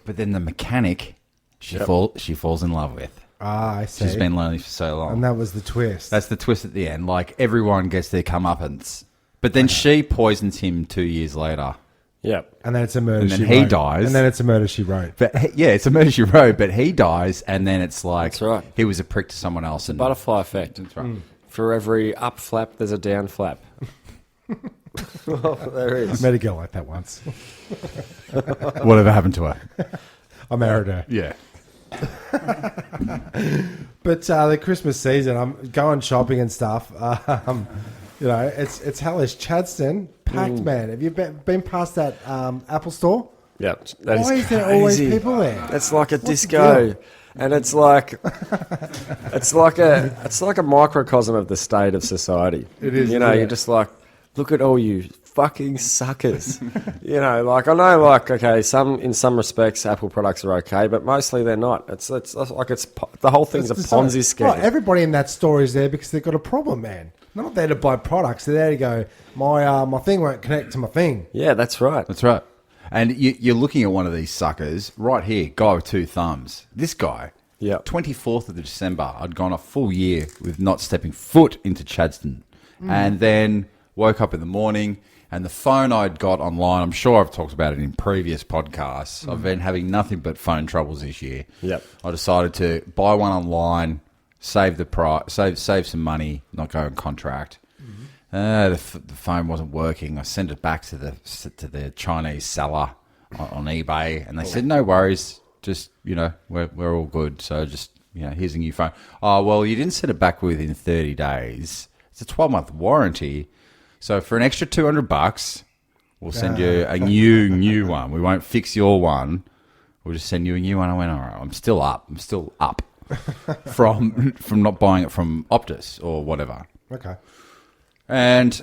but then the mechanic she falls in love with. Ah, I see. She's been lonely for so long. And that was the twist. That's the twist at the end. Like, everyone gets their comeuppance, but then she poisons him 2 years later. Yep. And then it's a murder And then she he wrote. dies. And then it's a murder she wrote. But it's a murder she wrote. But he dies, and then it's like That's right. he was a prick to someone else. And Butterfly effect. That's right. For every up flap, there's a down flap. Well, there is. I met a girl like that once. Whatever happened to her? I married her. Yeah. But the Christmas season, I'm going shopping and stuff. It's hellish. Chadston, packed, man. Have you been past that Apple store? Yep. Why is there always people there? It's like a What's the disco. deal? And it's like a microcosm of the state of society. It is, You know, yeah. you're just like, look at all you fucking suckers. You know, like I know, like okay, in some respects, Apple products are okay, but mostly they're not. It's like the whole thing's a Ponzi scheme. Right, everybody in that store is there because they've got a problem, man. They're not there to buy products. They're there to go, my thing won't connect to my thing. Yeah, that's right. That's right. And you're looking at one of these suckers right here, guy with two thumbs. This guy, Yeah. 24th of December, I'd gone a full year with not stepping foot into Chadstone. And then woke up in the morning, and the phone I'd got online, I'm sure I've talked about it in previous podcasts. I've been having nothing but phone troubles this year. Yep. I decided to buy one online, save the price, save some money, not go on contract. The phone wasn't working. I sent it back to the Chinese seller on eBay, and they said no worries, just we're all good. So just here's a new phone. Oh well, you didn't send it back within 30 days. It's a 12-month warranty, so for an extra $200, we'll send you a new one. We won't fix your one. We'll just send you a new one. I went, all right. I'm still up from not buying it from Optus or whatever. Okay. And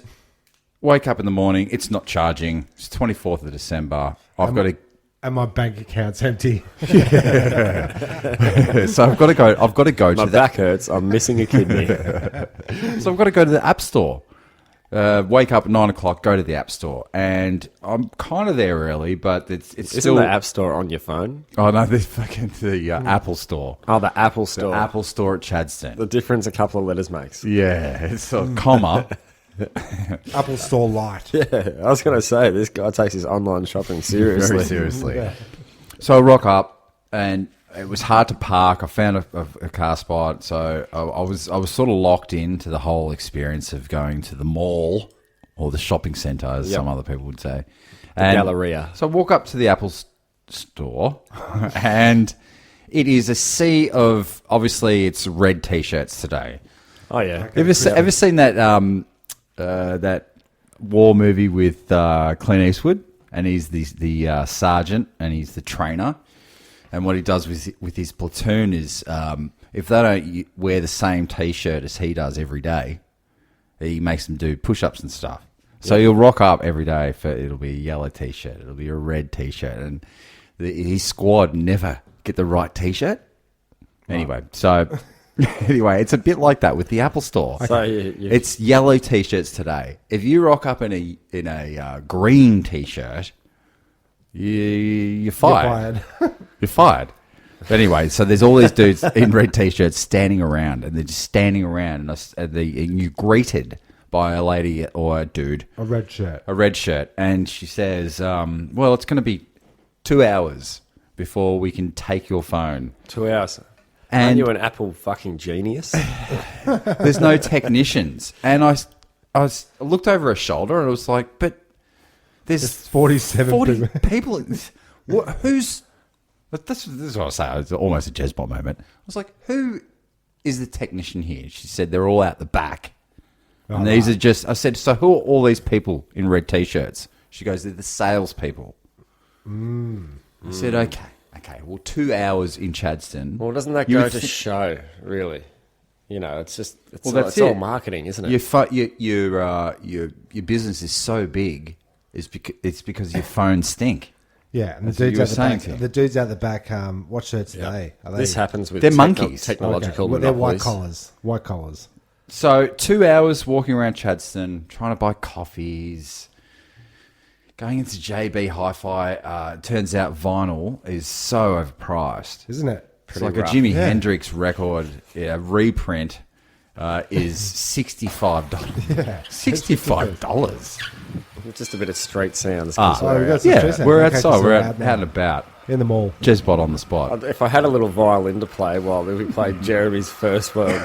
wake up in the morning, it's not charging. It's 24th of December. I've got to, And my bank account's empty. so I've got to go My to back hurts. I'm missing a kidney. So I've got to go to the App Store. Wake up at 9 o'clock, go to the App Store, and I'm kind of there early, but it's Isn't still. the App Store on your phone? Oh no, there's fucking the Apple Store. Oh, the Apple The Store. Apple Store at Chadstone. The difference a couple of letters makes. Yeah, it's a comma. Apple Store Lite. Yeah, I was going to say, this guy takes his online shopping seriously. Very seriously. So I rock up, and it was hard to park. I found a car spot, so I was sort of locked into the whole experience of going to the mall or the shopping centre, as some other people would say. And Galleria. So I walk up to the Apple Store, and it is a sea of, obviously, it's red T-shirts today. Oh, yeah. Ever seen that that war movie with Clint Eastwood, and he's the sergeant and he's the trainer, and what he does with his platoon is if they don't wear the same T-shirt as he does every day, he makes them do push-ups and stuff. So you'll rock up every day it'll be a yellow T-shirt, it'll be a red T-shirt, and his squad never get the right T-shirt. Anyway, so. Anyway, it's a bit like that with the Apple Store. So It's yellow T-shirts today. If you rock up in a green T-shirt, you're fired. You're fired. But anyway, so there's all these dudes in red T-shirts standing around, and they're just standing around, and you're greeted by a lady or a dude. A red shirt. A red shirt. And she says, well, it's going to be 2 hours before we can take your phone. 2 hours. And Aren't you an Apple fucking genius? there's no technicians. And I looked over her shoulder, and I was like, but there's 47 40 people. Who's... This is what I say. It's almost a Jezbot moment. I was like, who is the technician here? She said, they're all out the back. And these are just... I said, so who are all these people in red T-shirts? She goes, they're the salespeople. I said, okay, well, 2 hours in Chadstone. Well, doesn't that go to show, really? You know, it's just... It's all marketing, isn't it? Your business is so big, it's because your phones stink. Yeah, and That's the what dudes you were out the saying back. to me. The dudes out the back. What shirts are they? Are they? This happens with They're monkeys. technological Well, they're white monopolies. collars. White collars. So 2 hours walking around Chadstone, trying to buy coffees, going into JB Hi-Fi. Turns out vinyl is so overpriced. Isn't it? It's like a Jimi Hendrix record reprint is $65. $65. Just a bit of street sounds. Oh, we got some Yeah, stress we're out. Okay, outside. so We're out out and about. in the mall. Jezbot on the spot. If I had a little violin to play while we played Jeremy's first world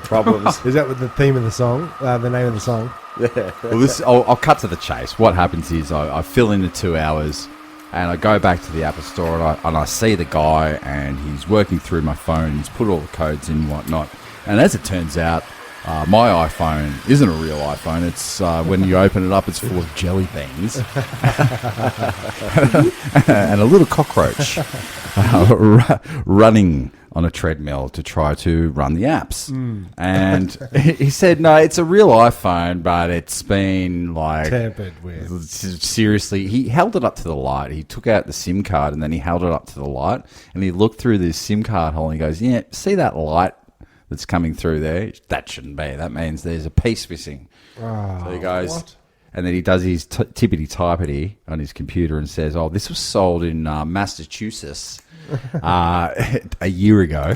problems. Is that what the theme of the song? The name of the song? Well, I'll cut to the chase. What happens is I fill in the 2 hours, and I go back to the Apple Store, and I see the guy, and he's working through my phone. He's put all the codes in and whatnot. And as it turns out, My iPhone isn't a real iPhone. It's when you open it up, it's full of jelly beans and a little cockroach running on a treadmill to try to run the apps. And he said, no, it's a real iPhone, but it's been like Tampered with. Seriously, he held it up to the light. He took out the SIM card and then he held it up to the light and he looked through this SIM card hole and he goes, yeah, see that light that's coming through there? That shouldn't be. That means there's a piece missing. So he goes, what? and then he does his tippity-typity on his computer and says, oh, this was sold in Massachusetts a year ago.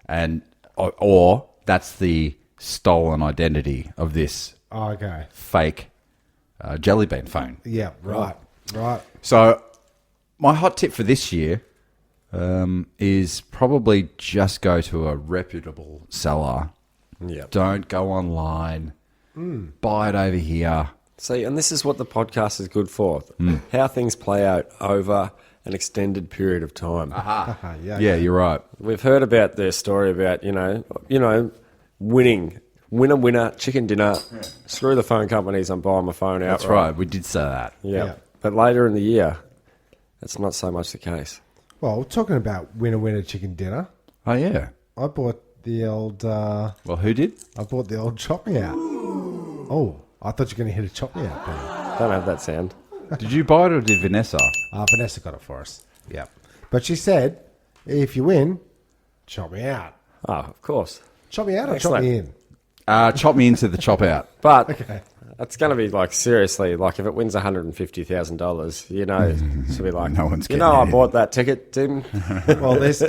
And or that's the stolen identity of this Oh, okay. fake jelly bean phone. Yeah, right. So my hot tip for this year is probably just go to a reputable seller. Yep. Don't go online. Buy it over here. See, and this is what the podcast is good for. How things play out over an extended period of time. Yeah, you're right. We've heard about their story about, winning. Winner, chicken dinner. Screw the phone companies, I'm buying my phone out. That's right. We did say that. Yeah. But later in the year, that's not so much the case. Well, talking about winner chicken dinner, Oh, yeah. I bought the old. Well, who did? I bought the old chop me out. Oh, I thought you were going to hit a chop me out, Benny. Don't have that sound. Did you buy it or did Vanessa? Vanessa got it for us. Yeah, but she said, if you win, chop me out. Oh, of course. Chop me out or Excellent. chop me in? Chop me into the chop out. But it's going to be like, seriously, like if it wins $150,000, she'll be like, No one's I getting it. bought that ticket, Tim. Well, there's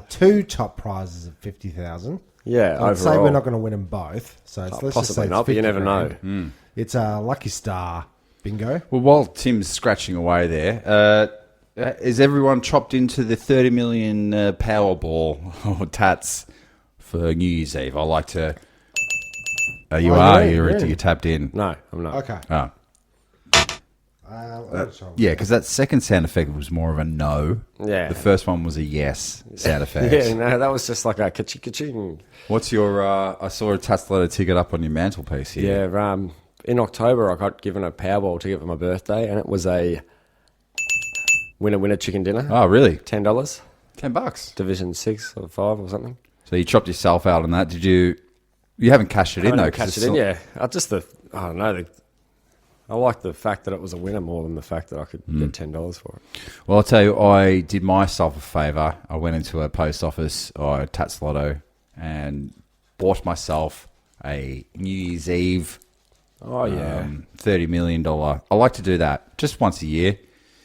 two top prizes of 50,000. Yeah, I'd say overall. we're not going to win them both. So let's just Possibly say not, but you 50 never grand. know. It's a lucky star bingo. Well, while Tim's scratching away there, is everyone chopped into the 30 million Powerball or tats for New Year's Eve? I like to... you're in. You're tapped in. No, I'm not. Okay. Oh. Yeah, because that second sound effect was more of a no. Yeah. The first one was a yes sound effect. Yeah, no, that was just like a ka-ching. What's your... I saw a Tats letter ticket up on your mantelpiece here. Yeah, in October I got given a Powerball ticket for my birthday, and it was a winner chicken dinner. Oh, really? $10, $10. Division 6 or 5 or something. So you chopped yourself out on that. Did you... You haven't cashed it in, though. 'cause Catch it's it in, still- yeah. I don't know. I like the fact that it was a winner more than the fact that I could get $10 for it. Well, I'll tell you, I did myself a favour. I went into a post office or a Tats Lotto and bought myself a New Year's Eve Oh, yeah. $30 million. I like to do that just once a year.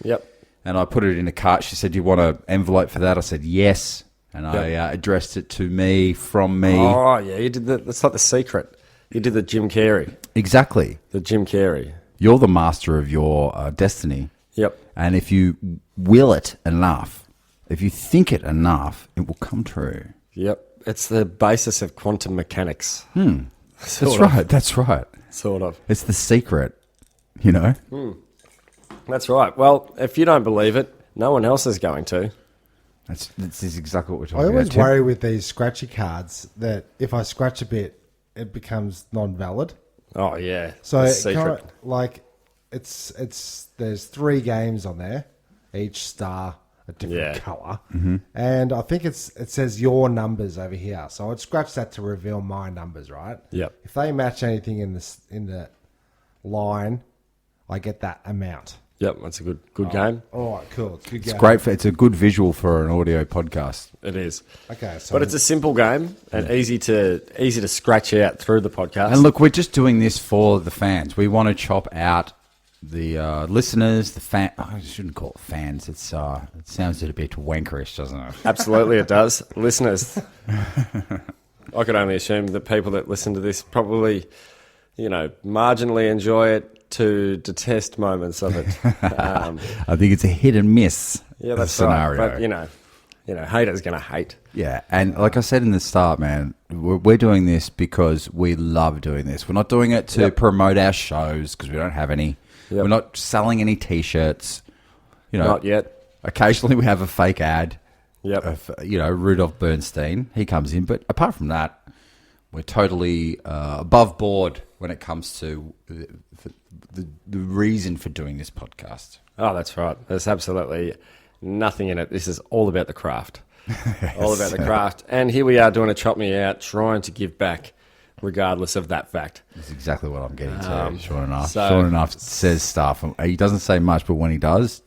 Yep. And I put it in a cart. She said, do you want an envelope for that? I said, yes. And Yep. I addressed it to me, from me. Oh, yeah. You did that's like the secret. You did the Jim Carrey. Exactly. The Jim Carrey. You're the master of your destiny. Yep. And if you will it enough, if you think it enough, it will come true. Yep. It's the basis of quantum mechanics. That's right. That's right. Sort of. It's the secret, you know? That's right. Well, if you don't believe it, no one else is going to. This is exactly what we're I talking always about. Tim. worry with these scratchy cards that if I scratch a bit, it becomes non-valid. Oh, yeah. So The it secret. there's 3 games on there, each star a different Yeah. color, and I think it says your numbers over here. So I'd scratch that to reveal my numbers, right? Yep. If they match anything in the line, I get that amount. Yep, that's a good game. All right, cool. It's a good It's game. great. It's a good visual for an audio podcast. It is. Okay, so But it's a simple game and easy to scratch out through the podcast. And look, we're just doing this for the fans. We want to chop out the listeners, the fan. Oh, I shouldn't call it fans. It sounds a bit wankerish, doesn't it? Absolutely, it does. Listeners, I could only assume that people that listen to this probably, marginally enjoy it to detest moments of it. I think it's a hit and miss. Yeah, that's scenario. right. But haters gonna hate. Yeah, and like I said in the start, man, we're doing this because we love doing this. We're not doing it to promote our shows because we don't have any. Yep. We're not selling any T-shirts. Not yet. Occasionally we have a fake ad. Yep. Of, Rudolph Bernstein. He comes in, but apart from that, We're totally above board when it comes to the reason for doing this podcast. Oh, that's right. There's absolutely nothing in it. This is all about the craft. All about the craft. And here we are doing a Chop Me Out, trying to give back regardless of that fact. That's exactly what I'm getting to, Sean enough. so- Sean enough says stuff. He doesn't say much, but when he does,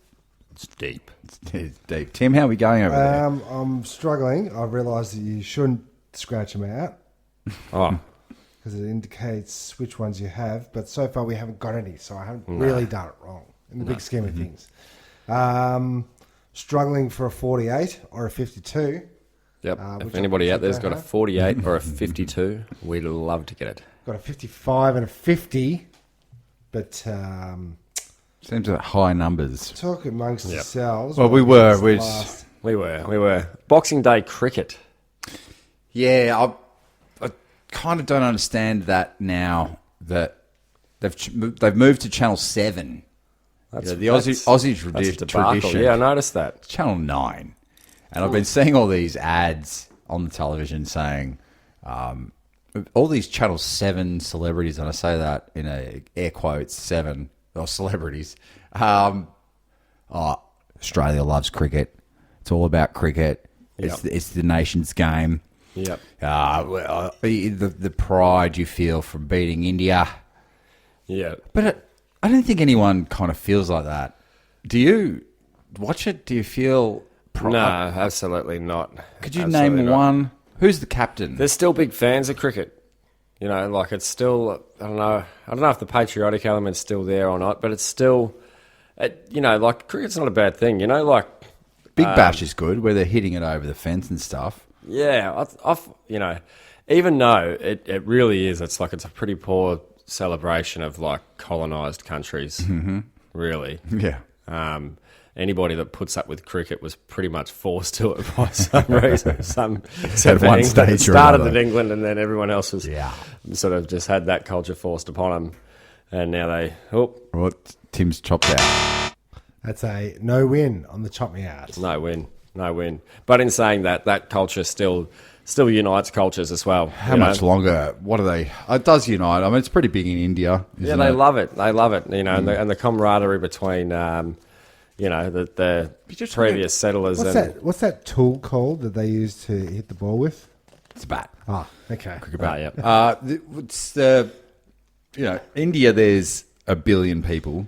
It's deep. it's deep. Tim, how are we going over there? I'm struggling. I realised that you shouldn't scratch them out Oh, because it indicates which ones you have. But so far we haven't got any, so I haven't really done it wrong in the big scheme of things. Struggling for a 48 or a 52. yep. which If anybody I out there's don't got a have. 48 or a 52, we'd love to get it. Got a 55 and a 50. But Seems like high numbers. talk amongst Yep. yourselves. Well, we what were. was the We last- We were. Boxing Day cricket. Yeah, I kind of don't understand that now that they've moved to Channel 7. That's, The Aussie that's a debacle. tradition. Yeah, I noticed that. Channel 9. And I've been seeing all these ads on the television saying all these Channel 7 celebrities, and I say that in air quotes, 7, or celebrities. Australia loves cricket. It's all about cricket. It's the nation's game. Yep. The pride you feel from beating India. Yeah. But I don't think anyone kind of feels like that. Do you watch it? Do you feel pride? No, absolutely not. Could you Absolutely name not. one? Who's the captain? There's still big fans of cricket. You know, like it's still, I don't know if the patriotic element's still there or not, but it's still, like cricket's not a bad thing, you know, like, Big Bash is good, where they're hitting it over the fence and stuff. yeah, even though it really is, it's a pretty poor celebration of like colonised countries, really. Yeah. Anybody that puts up with cricket was pretty much forced to it by some reason. At one stage it or started another. at England, and then everyone else was Yeah. sort of just had that culture forced upon them, and now they Well, Tim's chopped out. That's a no win on the Chop Me Out. no win. But in saying that, that culture still unites cultures as well. How much longer? What are they? It does unite. I mean, it's pretty big in India. Yeah, Isn't they it? love it. They love it. You know, and the camaraderie between the previous settlers What's that tool called that they use to hit the ball with? It's a bat. Ah, okay. It's India, there's 1 billion people.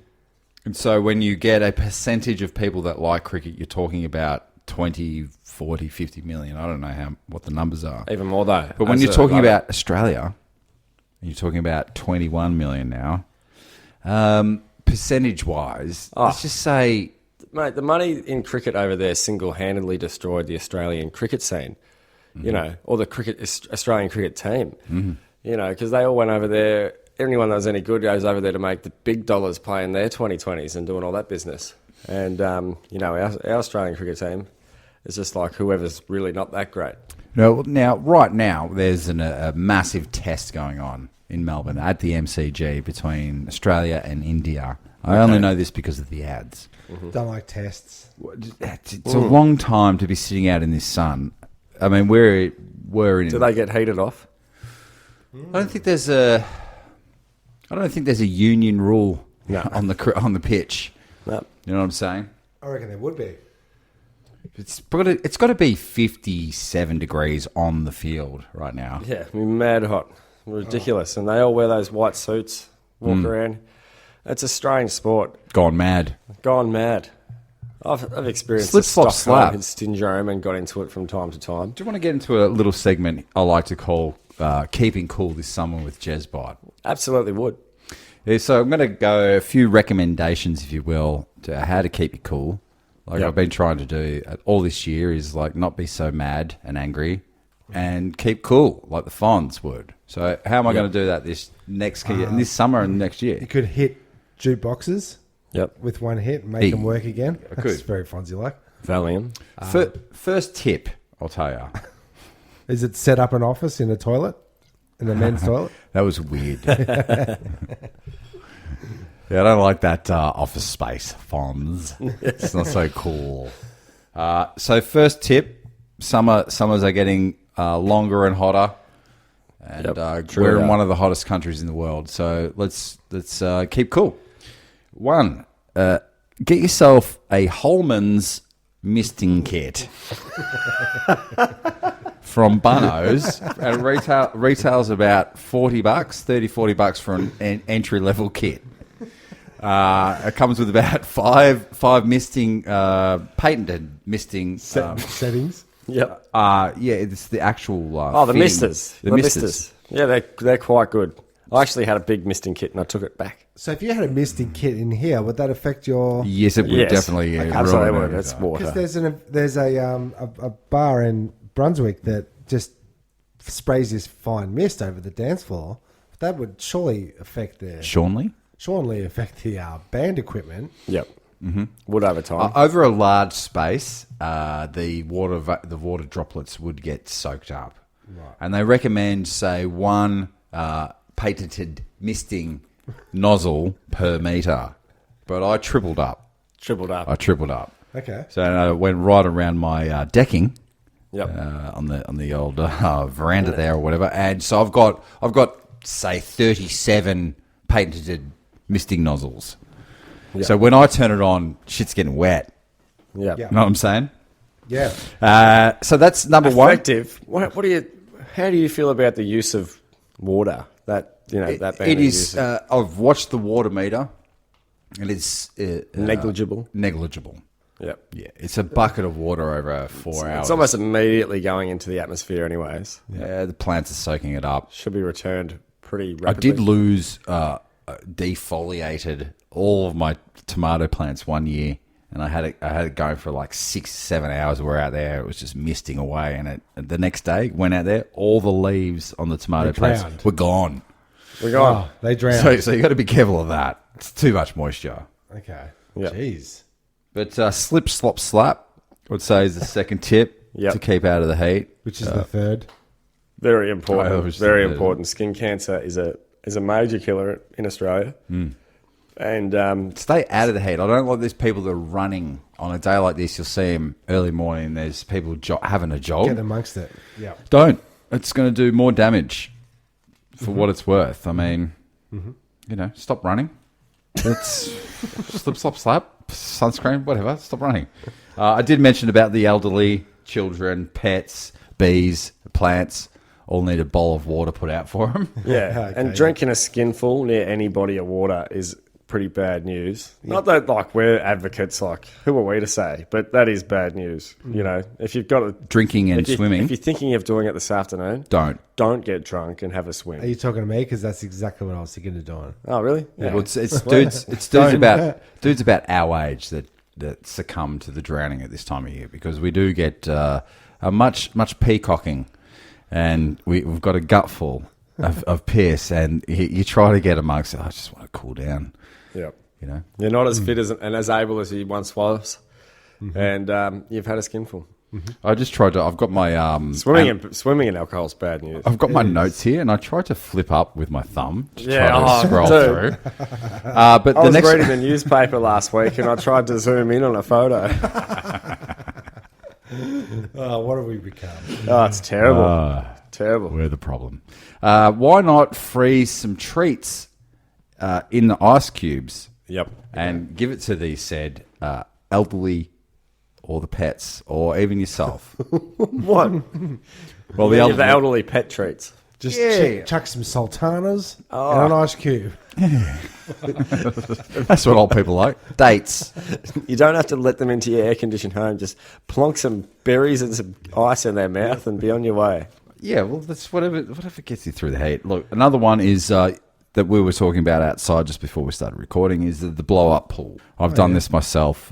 And so when you get a percentage of people that like cricket, you're talking about 20, 40, 50 million. I don't know what the numbers are. even more though. But when you're talking about Australia, and you're talking about 21 million now, percentage-wise, let's just say... Mate, the money in cricket over there single-handedly destroyed the Australian cricket scene, or the Australian cricket team, because they all went over there. Anyone that was any good goes over there to make the big dollars playing their 2020s and doing all that business. And, our Australian cricket team is just like whoever's really not that great. No, right now, there's a massive test going on in Melbourne at the MCG between Australia and India. I only know this because of the ads. Don't like tests. It's a long time to be sitting out in this sun. I mean, we're in... Do they get heated off? I don't think there's a union rule on the pitch. No. You know what I'm saying? I reckon there would be. It's got to be 57 degrees on the field right now. Yeah, mad hot. Ridiculous. And they all wear those white suits, walk around. It's a strange sport. Gone mad. Gone mad. I've experienced Slip, the slop, Stockholm slap. syndrome and got into it from time to time. Do you want to get into a little segment I like to call Keeping Cool this summer with Jezbot? Absolutely would. Yeah, so I'm going to go a few recommendations, if you will, to how to keep you cool. Yep. I've been trying to do all this year is not be so mad and angry and keep cool like the Fonz would. So how am I going to do that this summer and next year? You could hit jukeboxes Yep. with one hit and make them work again. I That's could. very Fonzie-like. Valium. First tip, I'll tell you. Is it set up an office in a toilet? In a men's toilet? That was weird. Yeah, I don't like that office space, Fonz. It's not so cool. So first tip, summers are getting longer and hotter. And true we're in that. one of the hottest countries in the world. So let's keep cool. One, get yourself a Holman's misting kit from Bunno's. And retails about $40, $30-$40 for an entry level kit. It comes with about five misting, patented misting Settings. Yep. yeah, it's the actual. The fitting. misters. The misters. Yeah, they're quite good. I actually had a big misting kit and I took it back. So if you had a misting kit in here, would that affect your? Yes, it would Yes. definitely. Absolutely ruin would. it. It's water. Because there's a bar in Brunswick that just sprays this fine mist over the dance floor. That would surely affect surely affect the band equipment. Yep. Mm-hmm. Would over time. Over a large space, the water droplets would get soaked up, and they recommend say one patented misting nozzle per meter. But I tripled up. I tripled up. Okay. So I went right around my decking. Yep. On the old veranda there or whatever, and so I've got say 37 patented misting nozzles. Yep. So when I turn it on, shit's getting wet. Yep. Yeah. You know what I'm saying? Yeah. So that's number one. Effective. How do you feel about the use of water? That band It is. uses? I've watched the water meter. It is Negligible. Negligible. Yep. Yeah, it's a bucket of water over 4 hours. It's almost immediately going into the atmosphere anyways. Yeah, the plants are soaking it up. Should be returned pretty I rapidly. did lose defoliated all of my tomato plants one year, and I had it going for like 6-7 hours. We were out there; it was just misting away. And the next day, went out there, all the leaves on the tomato They plants drowned. were gone. We're gone. Oh, they drown. So you got to be careful of that. It's too much moisture. Okay. Yep. Jeez. But slip, slop, slap, I would say is the second tip Yep. to keep out of the heat. Which is the third. Very important. I was Very thinking- important. Skin cancer is a major killer in Australia. And Stay out of the heat. I don't like these people that are running on a day like this. You'll see them early morning. There's people having a jog. Get amongst it. Yeah. Don't. It's going to do more damage for what it's worth. I mean, stop running. It's slip, slop, slap, sunscreen, whatever. Stop running. I did mention about the elderly, children, pets, bees, plants. All need a bowl of water put out for them. yeah, Okay, and drinking a skinful near any body of water is pretty bad news. Not that like we're advocates, like who are we to say? But that is bad news. You know, if you've got a Drinking and swimming. if you're thinking of doing it this afternoon, Don't. get drunk and have a swim. Are you talking to me? Because that's exactly what I was thinking of doing. Oh, really? Well, it's dudes. It's dudes about our age that succumb to the drowning at this time of year, because we do get a much peacocking, and we've got a gutful of piss, and you try to get amongst it. I just want to cool down. Yep. You know. You're not as fit and as able as you once was, and you've had a skinful. I just tried to. I've got my Swimming in alcohol is bad news. I've got my notes here, and I tried to flip up with my thumb to Yeah, try to scroll dude. through. But I the was next reading the newspaper last week and I tried to zoom in on a photo. Oh, what have we become? Oh, it's terrible. Terrible. we're the problem. Why not freeze some treats in the ice cubes? Yep. And give it to the said elderly or the pets or even yourself. What? Well, The elderly pet treats. Just Yeah. chuck some sultanas and an ice cube. That's what old people like. Dates. You don't have to let them into your air-conditioned home. Just plonk some berries and some ice in their mouth and be on your way. Yeah, well, that's whatever gets you through the heat. Look, another one is that we were talking about outside just before we started recording is the blow-up pool. I've done this myself,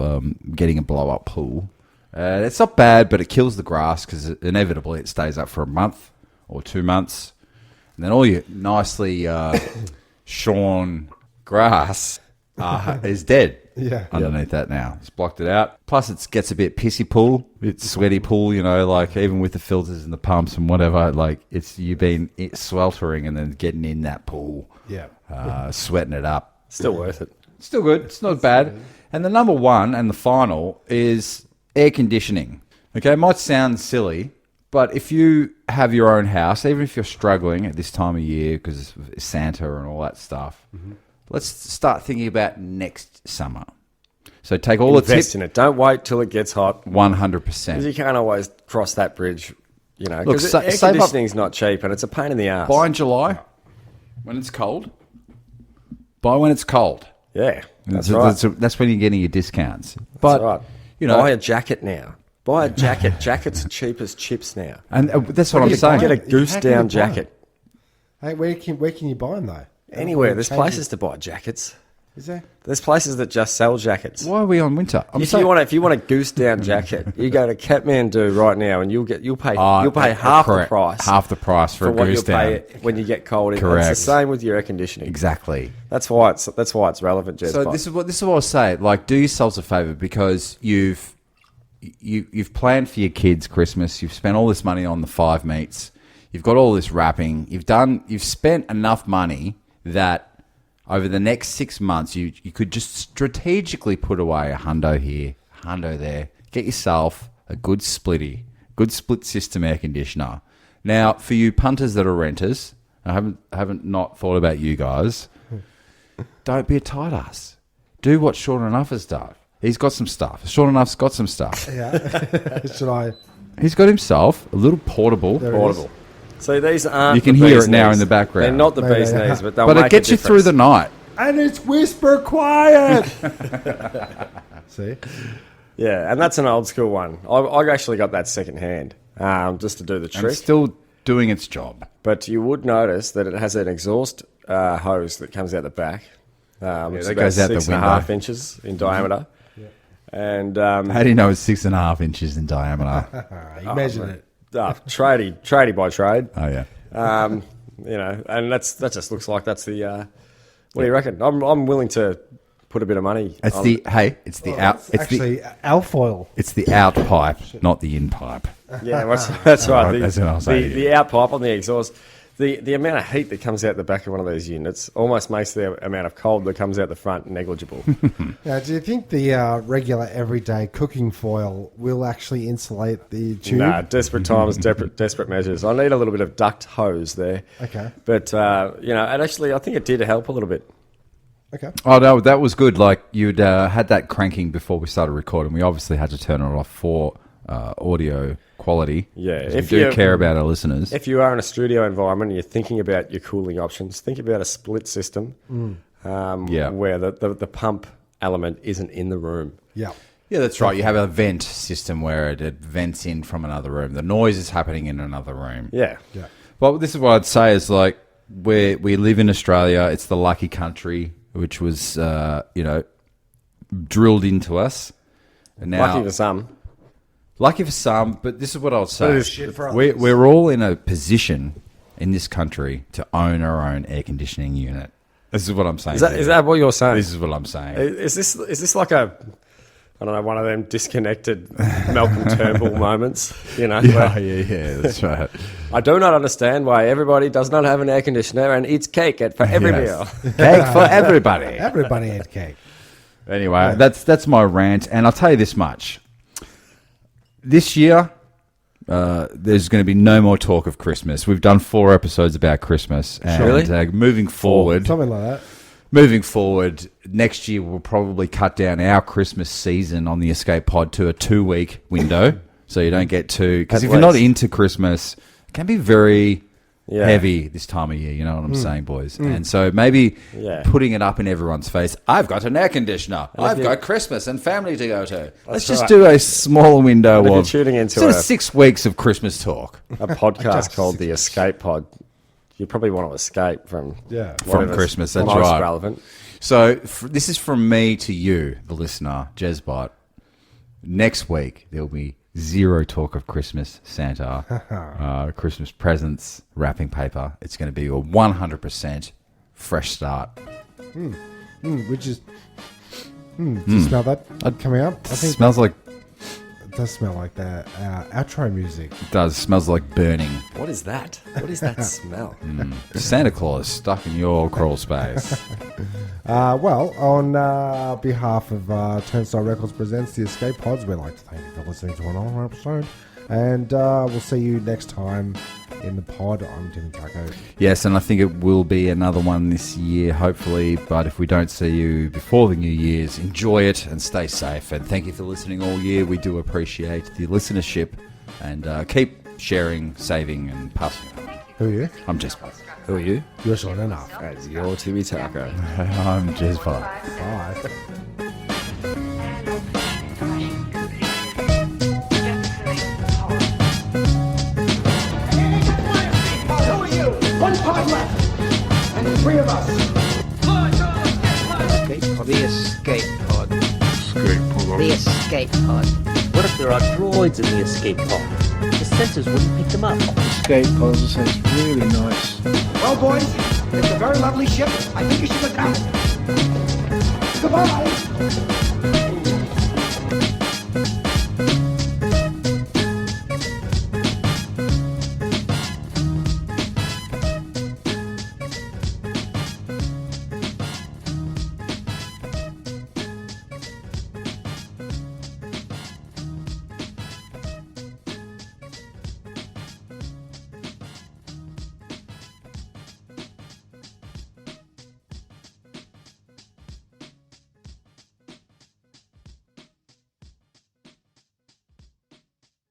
getting a blow-up pool. It's not bad, but it kills the grass because inevitably it stays up for a month or 2 months. And then all your nicely shorn grass is dead underneath that now. It's blocked it out. Plus, it gets a bit pissy pool, a bit sweaty pool, you know, like even with the filters and the pumps and whatever, like you've been sweltering and then getting in that pool, sweating it up. Still worth it. Still good. It's not bad. And the number one and the final is air conditioning. Okay, it might sound silly, But if you have your own house, even if you're struggling at this time of year because of Santa and all that stuff, let's start thinking about next summer. So take all the Invest tips. in it. Don't wait till it gets hot. 100%. Because you can't always cross that bridge, you know. Look, Because sa- air save up- conditioning's not cheap and it's a pain in the ass. Buy in July when it's cold. Buy when it's cold. Yeah, that's right. That's when you're getting your discounts. That's But, right. you know, Buy a jacket now. Buy a jacket. Jackets are cheap as chips now. and that's what I'm Get saying. a How goose can you down buy jacket. Hey, where can you buy them though? Anywhere. There's Changes. places to buy jackets. Is there? There's places that just sell jackets. Why are we on winter? If you want a goose down jacket, you go to Kathmandu right now, and you'll pay half the correct. price. Half the price for a what goose you'll pay down. when you get cold. Correct. It's the same with your air conditioning. Exactly. That's why it's relevant, Jezbot. So this is what I say. Like, do yourselves a favor because you've planned for your kids Christmas. You've spent all this money on the 5 meats. You've got all this wrapping. You've spent enough money that over the next 6 months you could just strategically put away a hundo here, a hundo there. Get yourself a good split system air conditioner. Now, for you punters that are renters, I haven't not thought about you guys. Don't be a tight ass. Do what Sean Enough has done. He's got some stuff. Sean Enough's got some stuff. Yeah. Should I? He's got himself a little portable. There it Portable. So these aren't. You can the hear bee's it now knees. in the background. They're not the No, bee's they are. knees, but they'll But make it gets a you through the difference. night. And it's whisper quiet. See? Yeah, and that's an old school one. I actually got that second hand, just to do the And trick. it's still doing its job. But you would notice that it has an exhaust hose that comes out the back. It's that about goes out the 6.5 window. inches in diameter. And How do you know it's 6.5 inches in diameter? You measured it. tradie by trade. Oh, yeah. You know, and that just looks like that's the. What do you reckon? I'm willing to put a bit of money. It's on- the out. It's actually alfoil. It's the out pipe, not the in pipe. Yeah, that's right. That's what I'll say to you. The outpipe on the exhaust, the amount of heat that comes out the back of one of these units almost makes the amount of cold that comes out the front negligible. Now, do you think the regular everyday cooking foil will actually insulate the tube? Nah, desperate times, desperate measures. I need a little bit of duct hose there. Okay. But, you know, and actually I think it did help a little bit. Okay. Oh, no, that was good. Like, you'd had that cranking before we started recording. We obviously had to turn it off for audio quality. Yeah, 'Cause if we do you- care about our listeners. If you are in a studio environment and you're thinking about your cooling options, think about a split system where the pump element isn't in the room. Yeah. Yeah, that's right. You have a vent system where it vents in from another room. The noise is happening in another room. Yeah. Yeah. Well, this is what I'd say is like we live in Australia. It's the lucky country, which was drilled into us. And now, Lucky for some. lucky for some, but this is what I'll But say. it's shit for We're all in a position in this country to own our own air conditioning unit. This is what I'm saying. Is that what you're saying? This is what I'm saying. Is this like a, I don't know, one of them disconnected Malcolm Turnbull moments? You know, where Yeah, that's right. I do not understand why everybody does not have an air conditioner and eats cake for every meal. Cake for everybody. Everybody ate cake. Anyway, that's my rant, and I'll tell you this much: this year, there's going to be no more talk of Christmas. We've done 4 episodes about Christmas, and Really? moving forward, Something like that. moving forward, next year we'll probably cut down our Christmas season on the Escape Pod to a 2-week window, so you don't get too. Because At if you're not least. into Christmas, it can be very Yeah. heavy this time of year. You know what I'm saying, boys? And so maybe Yeah. putting it up in everyone's face. I've got an air conditioner. I've you- got Christmas and family to go to. Let's just right. do a small window And if you're of tuning into sort of a- 6 weeks of Christmas talk A podcast called The Escape Pod. You probably want to escape from whatever's Christmas. That's most right. relevant. So this is from me to you, the listener, Jezbot. Next week there'll be zero talk of Christmas, Santa, Christmas presents, wrapping paper. It's going to be a 100% fresh start. Which is... do you smell that coming up? I think Smells like it does smell like that outro music. it does. Smells like burning. What is that? What is that smell? Santa Claus stuck in your crawl space. Well, on behalf of Turnstile Records Presents The Escape Pods, we'd like to thank you for listening to another episode And we'll see you next time in the pod. I'm Timmy Taco. Yes, and I think it will be another one this year, hopefully. But if we don't see you before the New Year's, enjoy it and stay safe. And thank you for listening all year. We do appreciate the listenership. And keep sharing, saving, and passing it on. Who are you? I'm Jezbot. Who are you? You're short enough. As your Timmy Taco. I'm Jezbot. Bye. One pod left, and 3 of us. The escape pod. The escape pod. What if there are droids in the escape pod? The sensors wouldn't pick them up. Escape puzzle sounds really nice. Well, boys, it's a very lovely ship. I think you should look out. Goodbye.